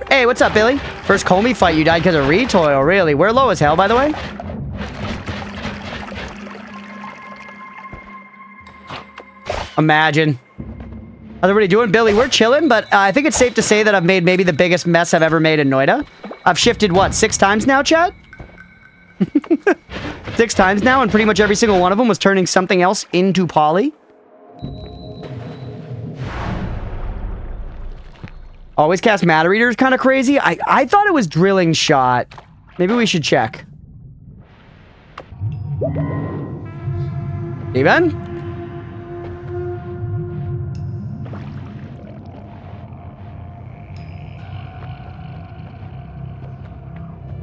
Hey, what's up, Billy? First Comey fight, you died because of recoil, really? We're low as hell, by the way. Imagine. How's everybody doing? Billy, we're chilling, but I think it's safe to say that I've made maybe the biggest mess I've ever made in Noita. I've shifted, what, 6 times now, chat? 6 times now, and pretty much every single one of them was turning something else into poly. Always cast Matter Eater is kind of crazy. I thought it was Drilling Shot. Maybe we should check. Steven?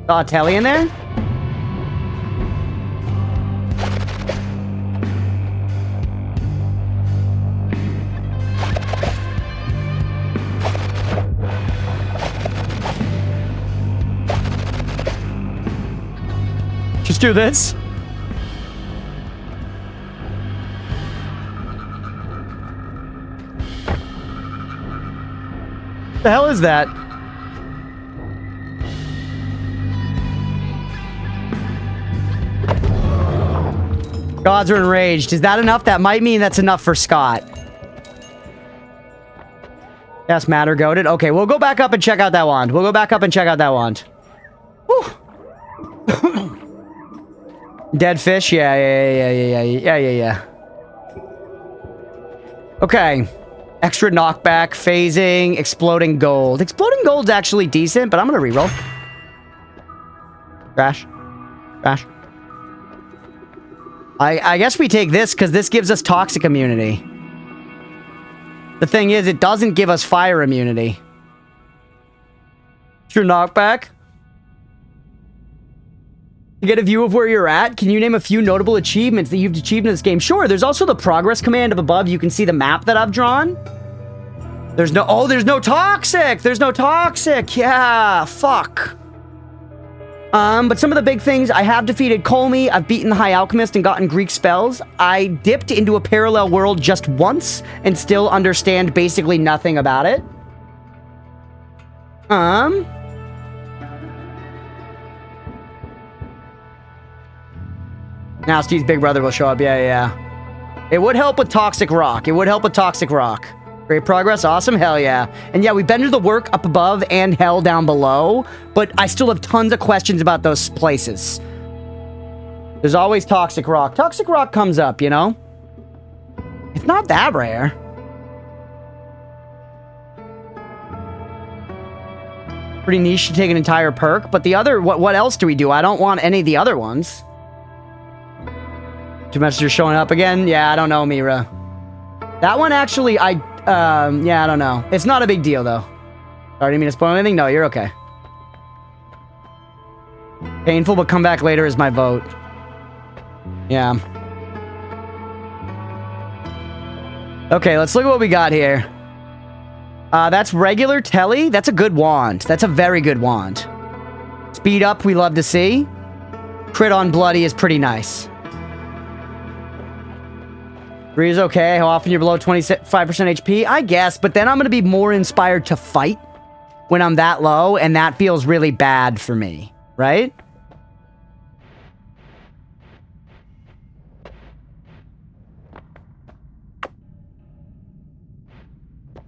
Saw a telly in there? Just do this. The hell is that? Gods are enraged. Is that enough? That might mean that's enough for Scott. Yes, Matter goaded. Okay, we'll go back up and check out that wand. We'll go back up and check out that wand. Whew. Dead fish? Yeah. Okay. Extra knockback, phasing, exploding gold. Exploding gold's actually decent, but I'm gonna reroll. Crash. Crash. I guess we take this because this gives us toxic immunity. The thing is, it doesn't give us fire immunity. Extra knockback. To get a view of where you're at, can you name a few notable achievements that you've achieved in this game? Sure, there's also the progress command up above. You can see the map that I've drawn. There's no... Oh, there's no toxic! There's no toxic! Yeah, fuck. But some of the big things, I have defeated Colmy, I've beaten the High Alchemist and gotten Greek spells. I dipped into a parallel world just once and still understand basically nothing about it. Now Steve's big brother will show up. Yeah. It would help with Toxic Rock. Great progress. Awesome. Hell yeah. And yeah, we've been to the work up above and hell down below, but I still have tons of questions about those places. There's always Toxic Rock. Toxic Rock comes up, you know? It's not that rare. Pretty niche to take an entire perk, but the other... What else do we do? I don't want any of the other ones. Two messengers showing up again? Yeah, I don't know, Mira. That one actually, yeah, I don't know. It's not a big deal, though. Sorry, didn't mean to spoil anything? No, you're okay. Painful, but come back later is my vote. Yeah. Okay, let's look at what we got here. That's regular telly. That's a good wand. That's a very good wand. Speed up, we love to see. Crit on bloody is pretty nice. 3 is okay. How often you're below 25% HP? I guess, but then I'm going to be more inspired to fight when I'm that low, and that feels really bad for me, right?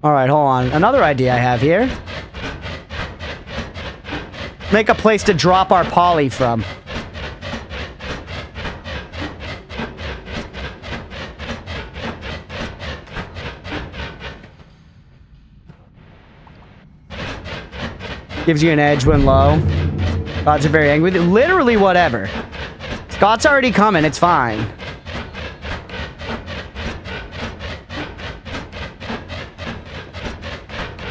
Alright, hold on. Another idea I have here. Make a place to drop our poly from. Gives you an edge when low. Gods are very angry with you. Literally whatever. Scott's already coming. It's fine.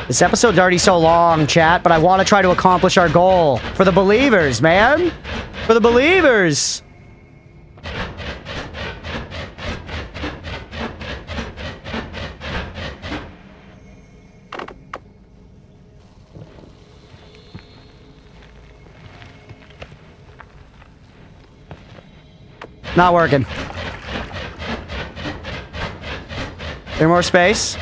This episode's already so long, chat, but I want to try to accomplish our goal. For the believers, man. For the believers. Not working. Any more space?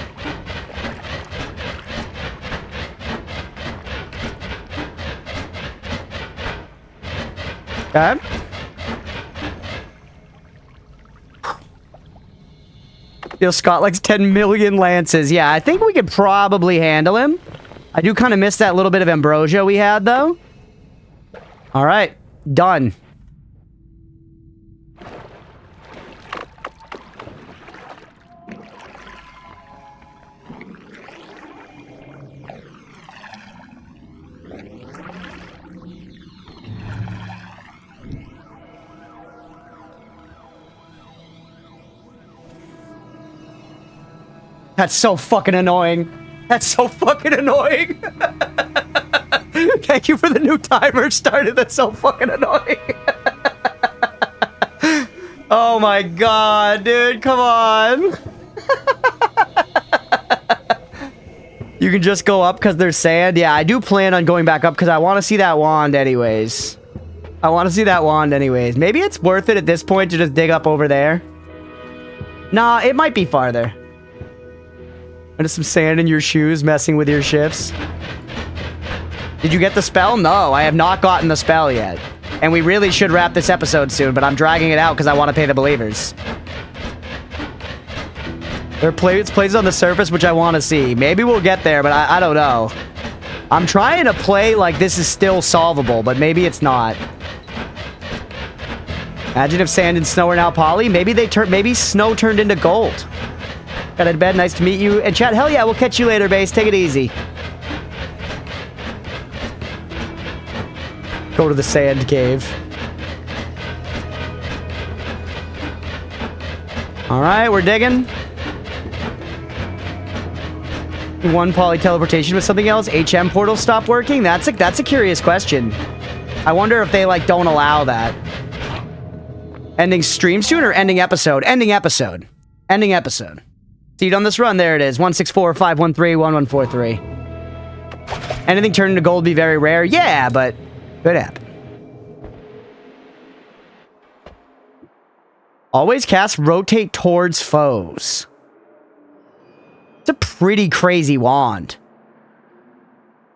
Okay. Feel Scott likes 10 million lances. Yeah, I think we could probably handle him. I do kind of miss that little bit of ambrosia we had, though. All right. Done. That's so fucking annoying. That's so fucking annoying. Thank you for the new timer started. That's so fucking annoying. Oh my god, dude. Come on. You can just go up because there's sand. Yeah, I do plan on going back up because I want to see that wand anyways. I want to see that wand anyways. Maybe it's worth it at this point to just dig up over there. Nah, it might be farther. There's some sand in your shoes messing with your shifts. Did you get the spell? No, I have not gotten the spell yet. And we really should wrap this episode soon, but I'm dragging it out because I want to pay the believers. There are plays on the surface which I want to see. Maybe we'll get there, but I don't know. I'm trying to play like this is still solvable, but maybe it's not. Imagine if sand and snow are now poly. Maybe snow turned into gold. Got out of bed. Nice to meet you. And chat, hell yeah, we'll catch you later, base. Take it easy. Go to the sand cave. Alright, we're digging. One poly teleportation with something else. HM portal stop working? That's a curious question. I wonder if they like don't allow that. Ending stream soon or ending episode? Ending episode. Ending episode. Seed on this run. There it is. 164-513-1143. Anything turned into gold would be very rare. Yeah, but could happen. Always cast rotate towards foes. It's a pretty crazy wand.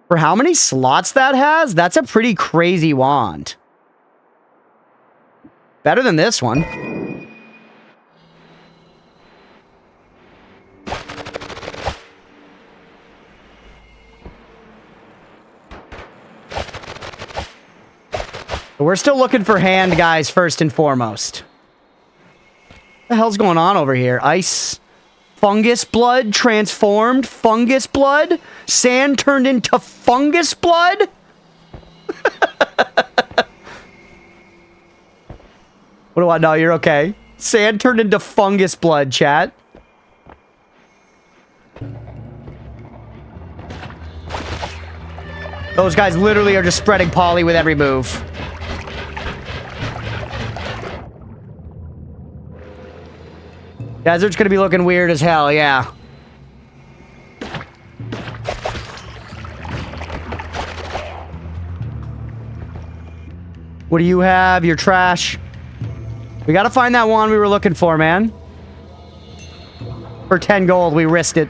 For how many slots that has, that's a pretty crazy wand. Better than this one. We're still looking for hand guys first and foremost. What the hell's going on over here? Ice, fungus blood transformed, fungus blood, sand turned into fungus blood. What do I know? You're okay. Sand turned into fungus blood, chat. Those guys literally are just spreading poly with every move. Desert's gonna be looking weird as hell, yeah. What do you have? Your trash. We gotta find that wand we were looking for, man. For 10 gold, we risked it.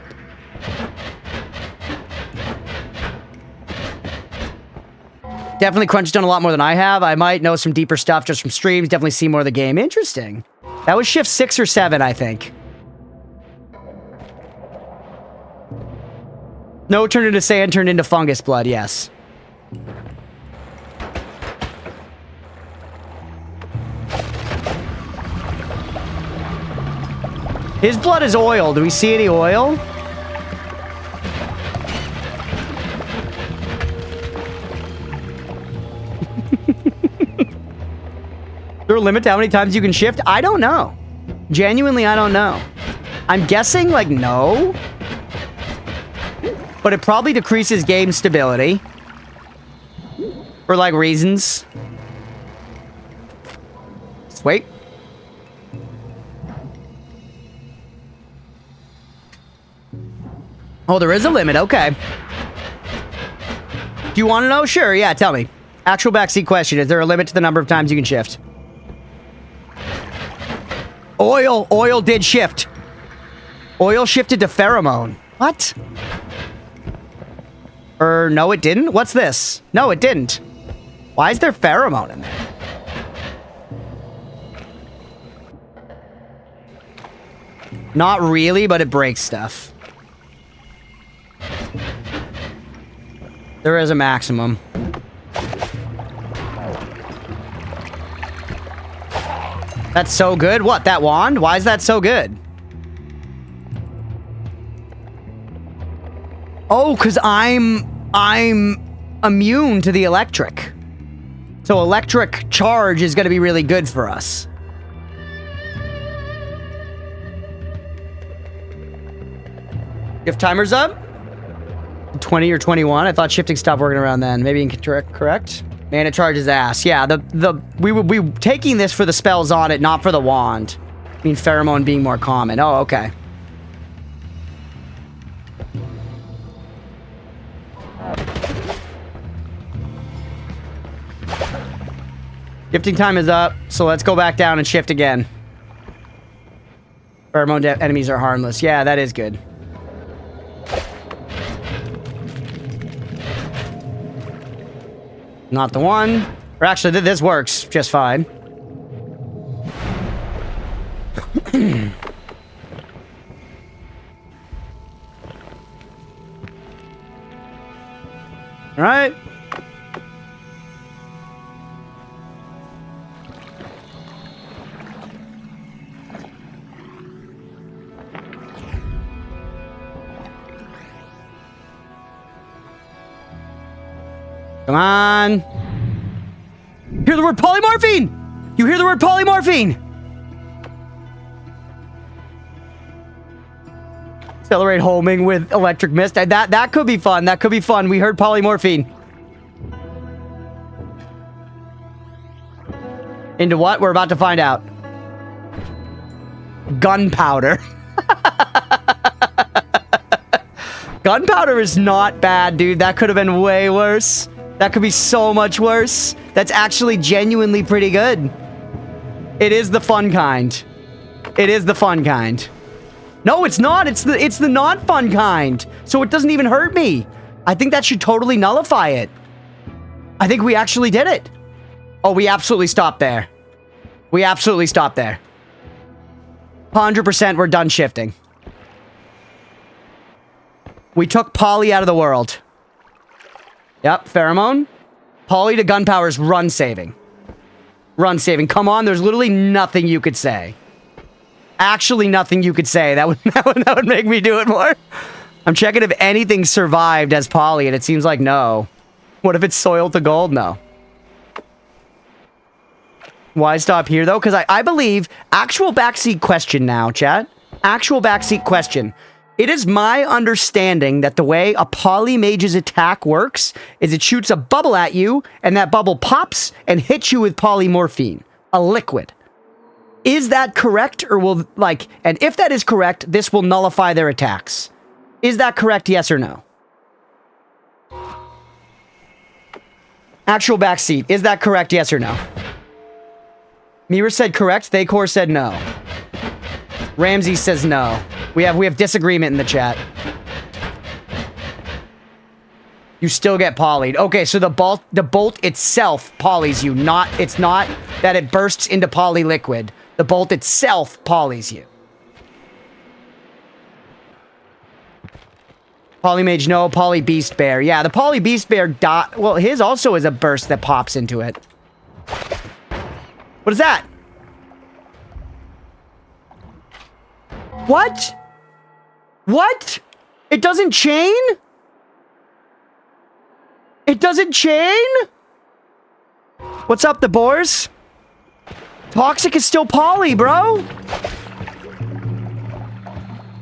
Definitely Crunch done a lot more than I have. I might know some deeper stuff just from streams. Definitely see more of the game. Interesting. That was shift 6 or 7, I think. No, turned into sand, turned into fungus blood, yes. His blood is oil. Do we see any oil? there a limit to how many times you can shift? I don't know. Genuinely, I don't know. I'm guessing, like, no. But it probably decreases game stability. For, like, reasons. Just wait. Oh, there is a limit. Okay. Do you want to know? Sure. Yeah, tell me. Actual backseat question. Is there a limit to the number of times you can shift? Oil. Oil did shift. Oil shifted to pheromone. What? No, it didn't? What's this? No, it didn't. Why is there pheromone in there? Not really, but it breaks stuff. There is a maximum. That's so good. What, that wand? Why is that so good? Oh, because I'm immune to the electric. So electric charge is going to be really good for us. If timer's up? 20 or 21? I thought shifting stopped working around then. Maybe incorrect? Man, it charges ass. Yeah, we taking this for the spells on it, not for the wand. I mean, pheromone being more common. Oh, okay. Shifting time is up, so let's go back down and shift again. Pheromone enemies are harmless. Yeah, that is good. Not the one. Or actually, this works just fine. All right. Come on. Hear the word polymorphine? You hear the word polymorphine? Accelerate homing with electric mist. That could be fun. That could be fun. We heard polymorphine. Into what? We're about to find out. Gunpowder. Gunpowder is not bad, dude. That could have been way worse. That could be so much worse. That's actually genuinely pretty good. It is the fun kind. It is the fun kind. No, it's not. It's the not fun kind. So it doesn't even hurt me. I think that should totally nullify it. I think we actually did it. Oh, we absolutely stopped there. We absolutely stopped there. 100% we're done shifting. We took Polly out of the world. Yep, pheromone. Polly to gunpowder's run saving. Run saving. Come on, there's literally nothing you could say. Actually, nothing you could say. That would make me do it more. I'm checking if anything survived as Polly, and it seems like no. What if it's soiled to gold? No. Why stop here, though? Because I believe... Actual backseat question now, chat. Actual backseat question. It is my understanding that the way a Polymage's attack works is it shoots a bubble at you, and that bubble pops and hits you with polymorphine, a liquid. Is that correct, or will, like... And if that is correct, this will nullify their attacks. Is that correct, yes or no? Actual backseat. Is that correct, yes or no? Mira said correct. Thaycor said no. Ramsey says no. We have disagreement in the chat. You still get polyed. Okay, so the bolt itself polys you. It's not that it bursts into poly liquid. The bolt itself polys you. Polymage, no. Poly Beast Bear. Yeah, the Poly Beast Bear well, his also is a burst that pops into it. What is that? What? What? It doesn't chain? It doesn't chain? What's up, the boars? Toxic is still poly, bro.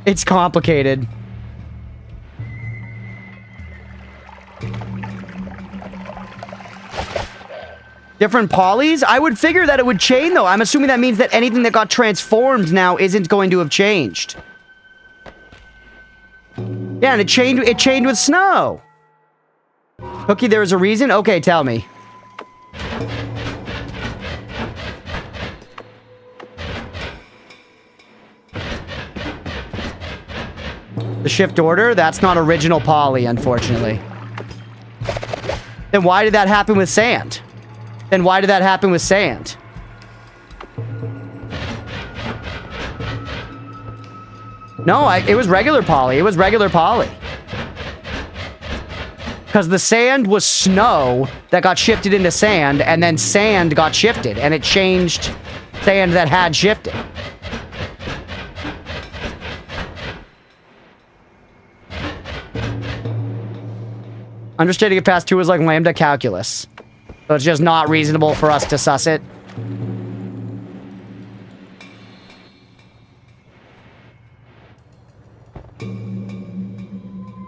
It's complicated. Different polys? I would figure that it would chain, though. I'm assuming that means that anything that got transformed now isn't going to have changed. Yeah, and it chained with snow. Cookie, there is a reason? Okay, tell me. The shift order? That's not original poly, unfortunately. Then why did that happen with sand? Then why did that happen with sand? No, it was regular poly. It was regular poly. Because the sand was snow that got shifted into sand, and then sand got shifted, and it changed sand that had shifted. Understanding it past 2 is like lambda calculus. So it's just not reasonable for us to suss it.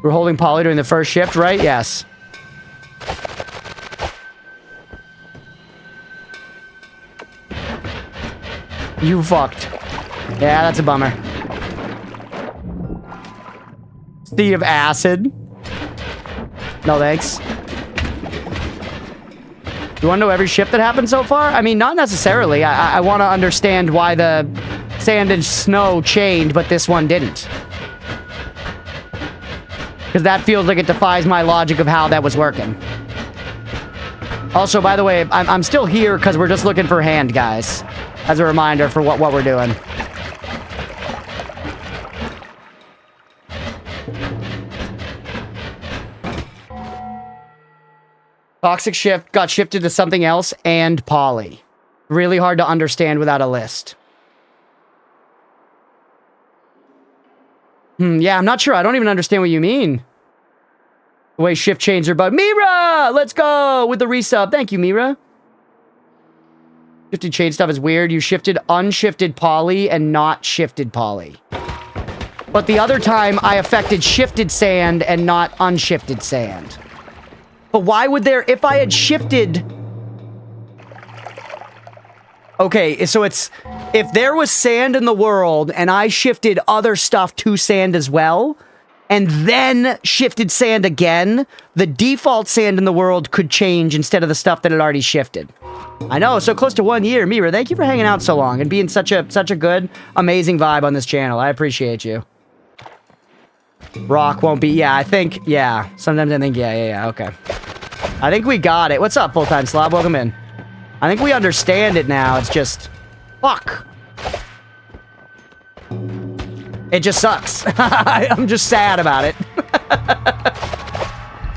We're holding poly during the first shift, right? Yes. You fucked. Yeah, that's a bummer. Seed of acid. No thanks. You want to know every shift that happened so far? I mean, not necessarily. I want to understand why the sand and snow chained, but this one didn't. Because that feels like it defies my logic of how that was working. Also, by the way, I'm still here because we're just looking for hand, guys. As a reminder for what we're doing. Toxic shift got shifted to something else and poly. Really hard to understand without a list. Yeah, I'm not sure. I don't even understand what you mean. The way shift chains are bug. Mira! Let's go with the resub. Thank you, Mira. Shifted chain stuff is weird. You shifted unshifted poly and not shifted poly. But the other time, I affected shifted sand and not unshifted sand. But why would there... If I had shifted... Okay, so it's... If there was sand in the world and I shifted other stuff to sand as well, and then shifted sand again, the default sand in the world could change instead of the stuff that had already shifted. I know, so close to 1 year. Mira, thank you for hanging out so long and being such a good, amazing vibe on this channel. I appreciate you. Rock won't be... Yeah, I think... Yeah. Sometimes I think... Yeah, okay. I think we got it. What's up, full-time slob? Welcome in. I think we understand it now. It's just... Fuck. It just sucks. I'm just sad about it.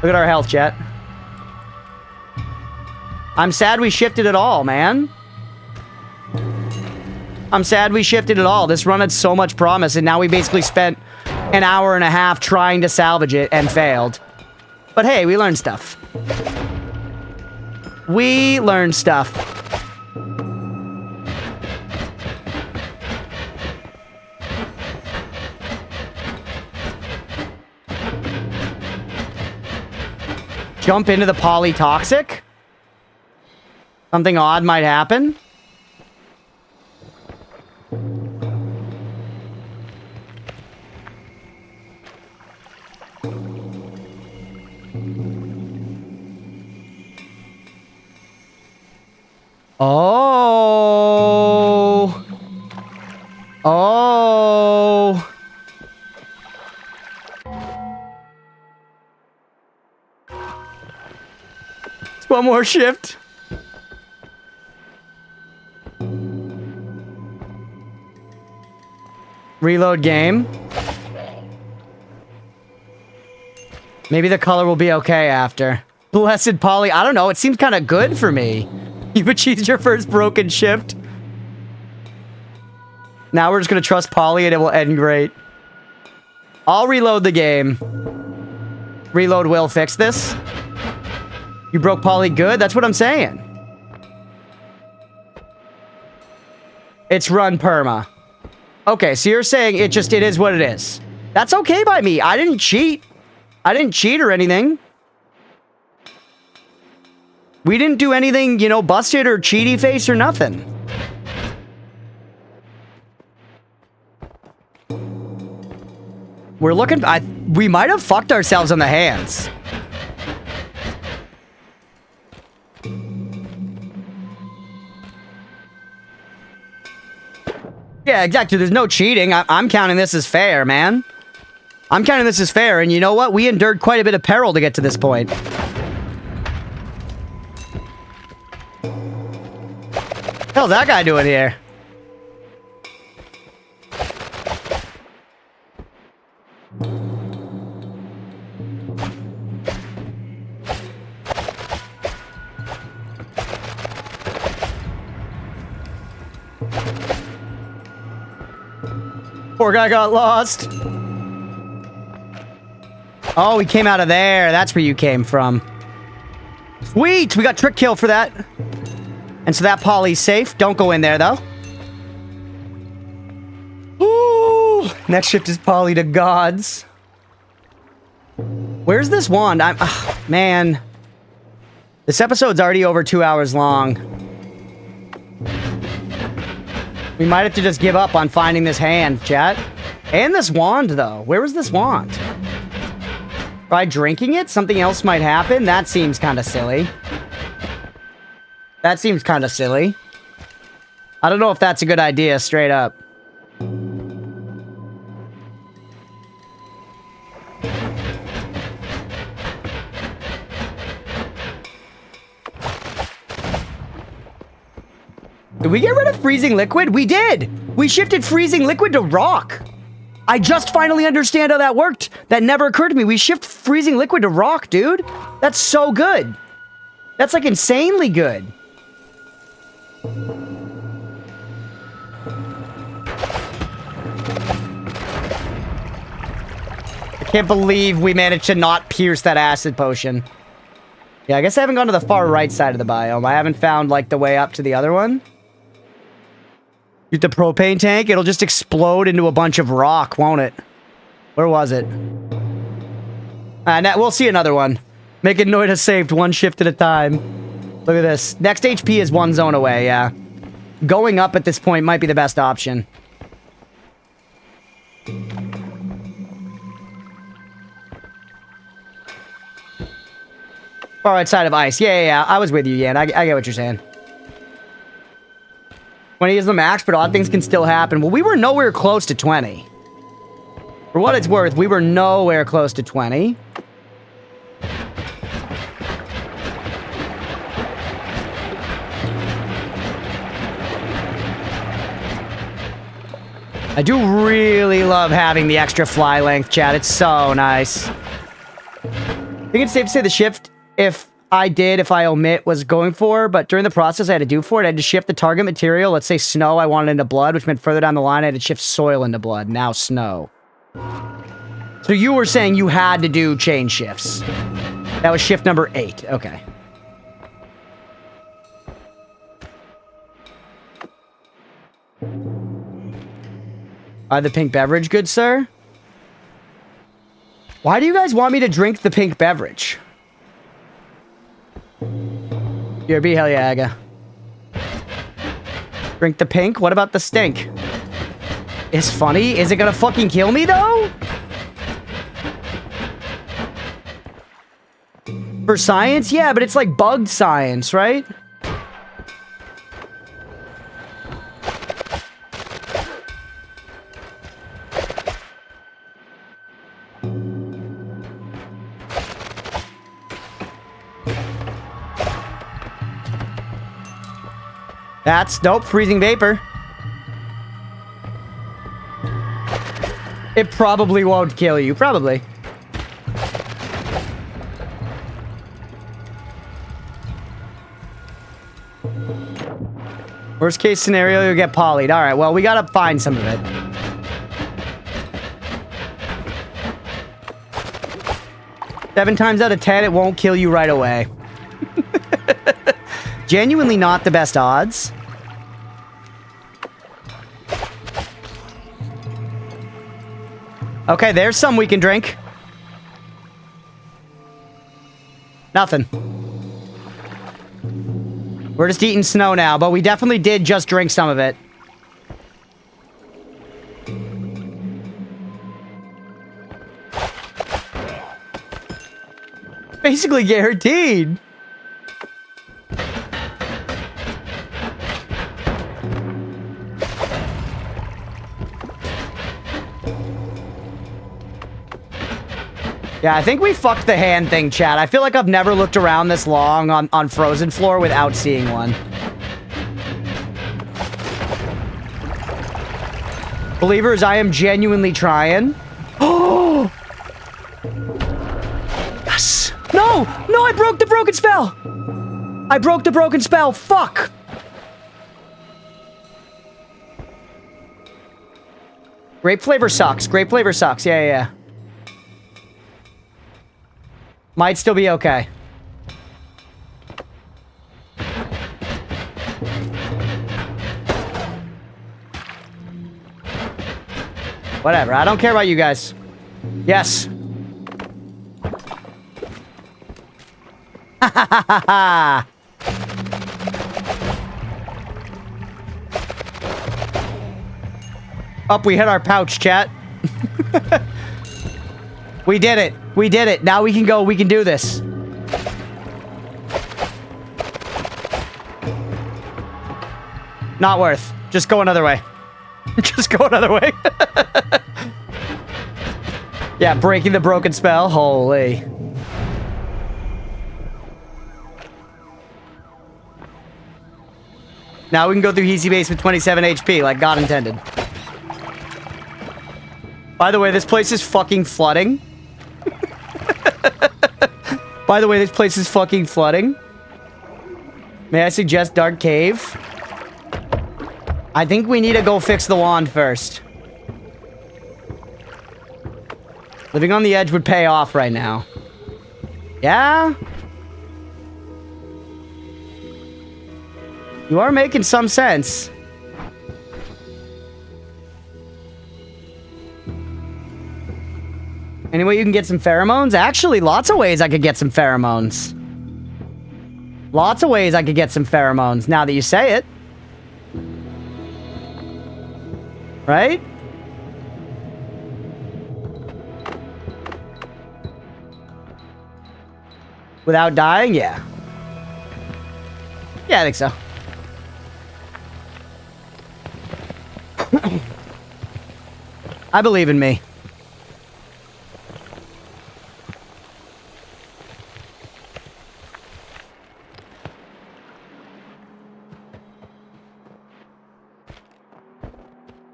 Look at our health, chat. I'm sad we shifted it all, man. I'm sad we shifted it all. This run had so much promise, and now we basically spent an hour and a half trying to salvage it and failed. But hey, we learned stuff. We learned stuff. Jump into the polytoxic? Something odd might happen? Oh. Oh. It's one more shift. Reload game. Maybe the color will be okay after. Blessed Poly. I don't know. It seems kind of good for me. You've achieved your first broken shift. Now we're just going to trust Poly and it will end great. I'll reload the game. Reload will fix this. You broke Poly good? That's what I'm saying. It's run perma. Okay, so you're saying it is what it is. That's okay by me. I didn't cheat. I didn't cheat or anything. We didn't do anything, you know, busted or cheaty face or nothing. We're looking... we might have fucked ourselves on the hands. Yeah, exactly. There's no cheating. I'm counting this as fair, man. I'm counting this as fair, and you know what? We endured quite a bit of peril to get to this point. Hell's that guy doing here? Poor guy got lost. Oh, he came out of there. That's where you came from. Sweet! We got trick kill for that. And so that Polly's safe. Don't go in there, though. Ooh! Next shift is Polly to gods. Where's this wand? Man. This episode's already over 2 hours long. We might have to just give up on finding this hand, chat. And this wand, though. Where was this wand? By drinking it, something else might happen? That seems kind of silly. That seems kind of silly. I don't know if that's a good idea, straight up. Did we get rid of freezing liquid? We did! We shifted freezing liquid to rock. I just finally understand how that worked. That never occurred to me. We shift freezing liquid to rock, dude. That's so good. That's like insanely good. I can't believe we managed to not pierce that acid potion. Yeah, I guess I haven't gone to the far right side of the biome. I haven't found, like, the way up to the other one. Use the propane tank, it'll just explode into a bunch of rock, won't it? Where was it? We'll see another one. Making Noita saved one shift at a time. Look at this. Next HP is one zone away, yeah. Going up at this point might be the best option. Far right side of ice. Yeah. I was with you, yeah. I get what you're saying. 20 is the max, but odd things can still happen. Well, we were nowhere close to 20. For what it's worth, we were nowhere close to 20. I do really love having the extra fly length, chat. It's so nice. I think it's safe to say the shift, if I omit, was going for, but during the process I had to do for it, I had to shift the target material. Let's say snow, I wanted into blood, which meant further down the line I had to shift soil into blood. Now snow. So you were saying you had to do chain shifts. That was shift number 8. Okay. The pink beverage, good sir? Why do you guys want me to drink the pink beverage? BRB, hell yeah, Aga. Drink the pink? What about the stink? It's funny. Is it gonna fucking kill me, though? For science? Yeah, but it's like bugged science, right? Nope, freezing vapor. It probably won't kill you, probably. Worst case scenario, you'll get polyed. Alright, well, we gotta find some of it. Seven times out of 10, it won't kill you right away. Genuinely not the best odds. Okay, there's some we can drink. Nothing. We're just eating snow now, but we definitely did just drink some of it. Basically guaranteed. Yeah, I think we fucked the hand thing, chat. I feel like I've never looked around this long on Frozen Floor without seeing one. Believers, I am genuinely trying. Oh! Yes! No! No, I broke the broken spell! I broke the broken spell! Fuck! Grape flavor sucks. Grape flavor sucks. Yeah, yeah, yeah. Might still be okay. Whatever. I don't care about you guys. Yes. Ha ha ha ha ha. Up, we hit our pouch, chat. We did it. We did it. Now we can go. We can do this. Not worth. Just go another way. Just go another way. Yeah, breaking the broken spell. Holy. Now we can go through Easy Base with 27 HP, like God intended. By the way, this place is fucking flooding. By the way, this place is fucking flooding. May I suggest Dark Cave? I think we need to go fix the wand first. Living on the edge would pay off right now. Yeah? You are making some sense. Any way you can get some pheromones? Actually, lots of ways I could get some pheromones. Lots of ways I could get some pheromones, now that you say it. Right? Without dying? Yeah. Yeah, I think so. I believe in me.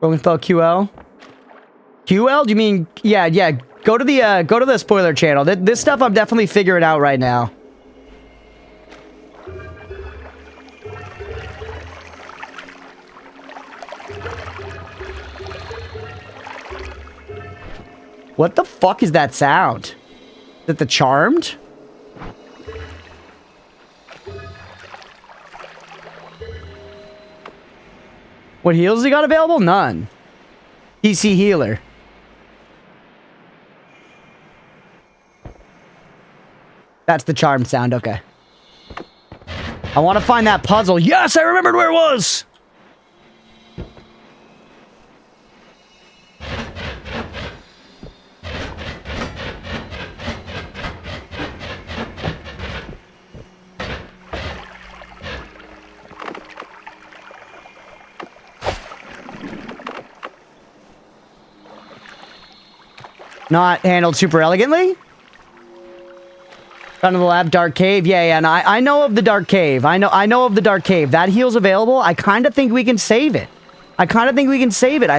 Broken spell QL. QL? Do you mean yeah? Go to the spoiler channel. This stuff I'm definitely figuring out right now. What the fuck is that sound? Is it the Charmed? What heals he got available? None. PC healer. That's the Charmed sound, okay. I want to find that puzzle. Yes, I remembered where it was! Not handled super elegantly? Front of the lab, Dark Cave. Yeah, and I know of the Dark Cave. I know of the Dark Cave. That heal's available. I kind of think we can save it. I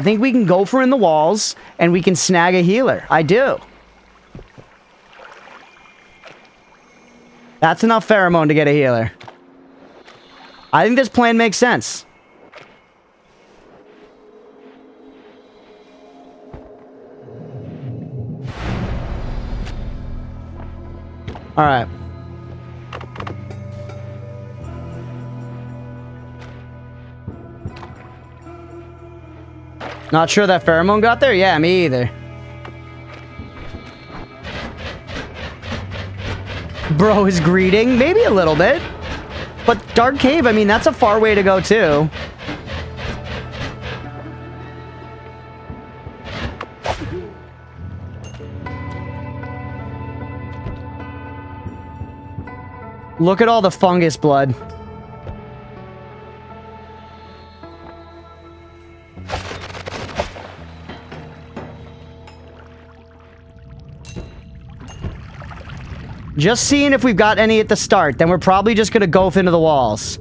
think we can go for in the walls, and we can snag a healer. I do. That's enough pheromone to get a healer. I think this plan makes sense. All right. Not sure that pheromone got there? Yeah, me either. Bro is greeting. Maybe a little bit. But Dark Cave, I mean, that's a far way to go, too. Look at all the fungus blood. Just seeing if we've got any at the start. Then we're probably just going to go into the walls.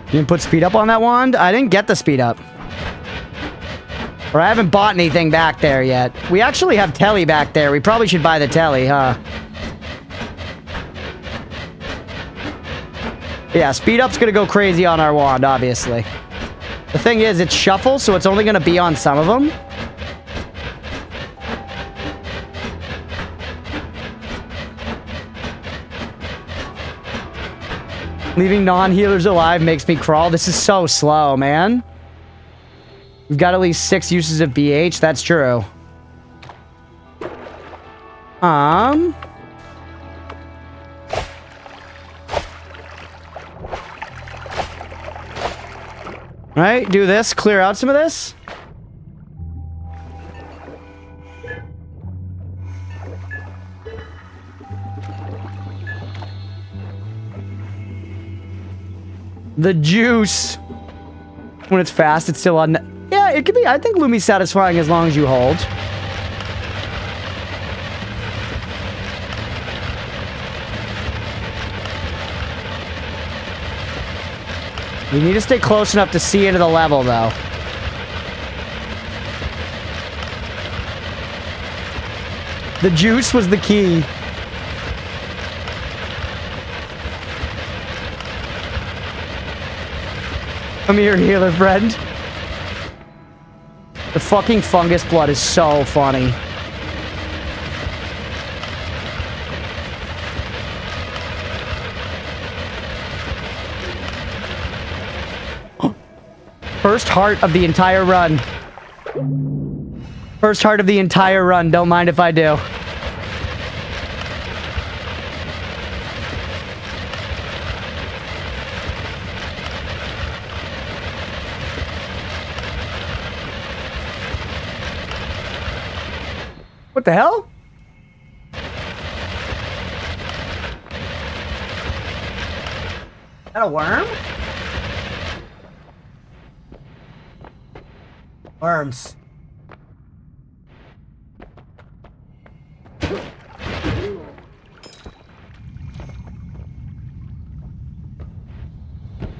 You didn't put speed up on that wand? I didn't get the speed up. Or I haven't bought anything back there yet. We actually have telly back there. We probably should buy the telly, huh? Yeah, speed up's gonna go crazy on our wand, obviously. The thing is, it's shuffle, so it's only gonna be on some of them. Leaving non-healers alive makes me crawl. This is so slow, man. We've got at least 6 uses of BH. That's true. Right, do this. Clear out some of this. The juice. When it's fast, it's still on. Yeah, it could be. I think Lumi's satisfying as long as you hold. We need to stay close enough to see into the level, though. The juice was the key. Come here, healer friend. The fucking fungus blood is so funny. First heart of the entire run. First heart of the entire run. Don't mind if I do. What the hell? Is that a worm? Worms.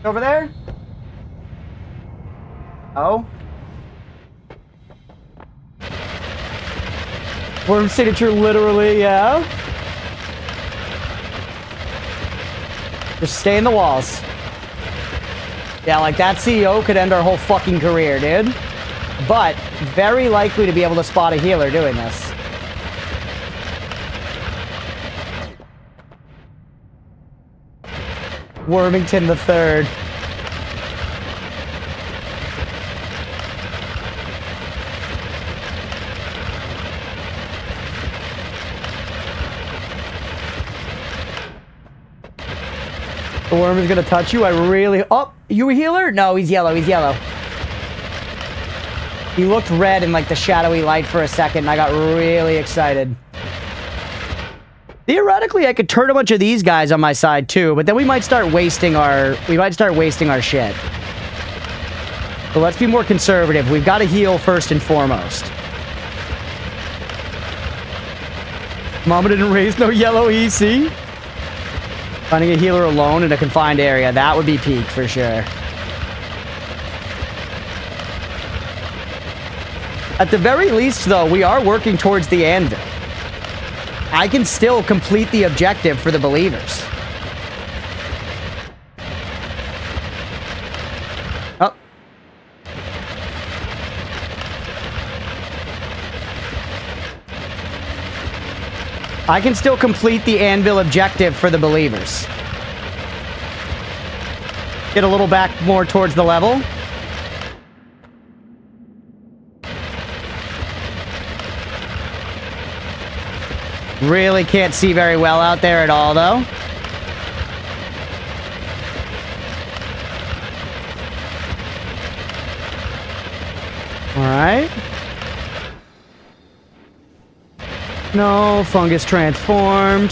Over there? Oh. Worm signature, literally, yeah. Just stay in the walls. Yeah, like that CEO could end our whole fucking career, dude. But very likely to be able to spot a healer doing this. Wormington the Third. The worm is gonna touch you. I really... Oh, you a healer? No, he's yellow. He's yellow. He looked red in like the shadowy light for a second, and I got really excited. Theoretically, I could turn a bunch of these guys on my side too, but then we might start wasting our... shit. But let's be more conservative. We've got to heal first and foremost. Mama didn't raise no yellow EC. Finding a healer alone in a confined area, that would be peak for sure. At the very least, though, we are working towards the anvil. I can still complete the objective for the believers. Oh. I can still complete the anvil objective for the believers. Get a little back more towards the level. Really can't see very well out there at all, though. Alright. No, fungus transformed.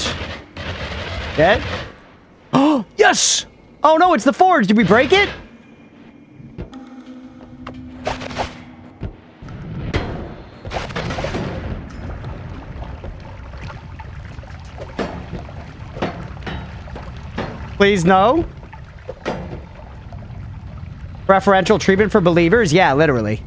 Dead? Oh, yes! Oh no, it's the forge. Did we break it? Please no. Preferential treatment for believers? Yeah, literally.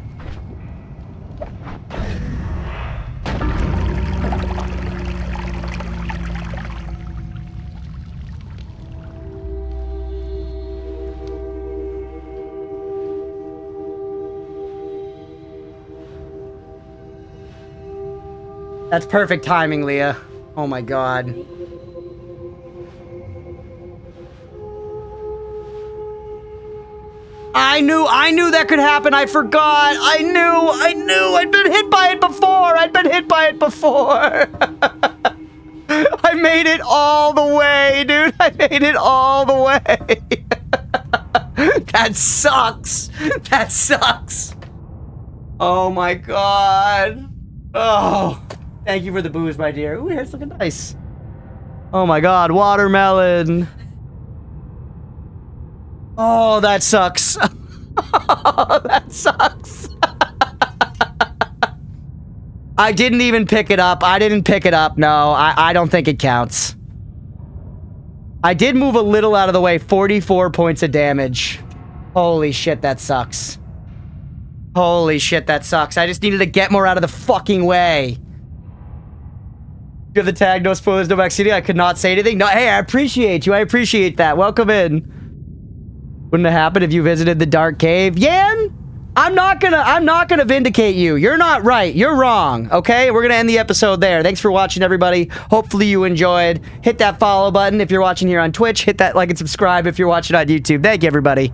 That's perfect timing, Leah. Oh my god. I knew that could happen. I forgot. I knew. I'd been hit by it before. I made it all the way, dude. I made it all the way. That sucks. That sucks. Oh my god. Oh. Thank you for the booze, my dear. Ooh, hair's looking nice. Oh my god, watermelon. Oh, that sucks. Oh, that sucks. I didn't even pick it up. I didn't pick it up. No, I don't think it counts. I did move a little out of the way. 44 points of damage. Holy shit, that sucks. Holy shit, that sucks. I just needed to get more out of the fucking way. You have the tag, no spoilers, no back city. I could not say anything. No, hey, I appreciate you. I appreciate that. Welcome in. Wouldn't have happened if you visited the dark cave. Yan, I'm not gonna vindicate you. You're not right. You're wrong. Okay, we're gonna end the episode there. Thanks for watching, everybody. Hopefully you enjoyed. Hit that follow button if you're watching here on Twitch. Hit that like and subscribe if you're watching on YouTube. Thank you, everybody.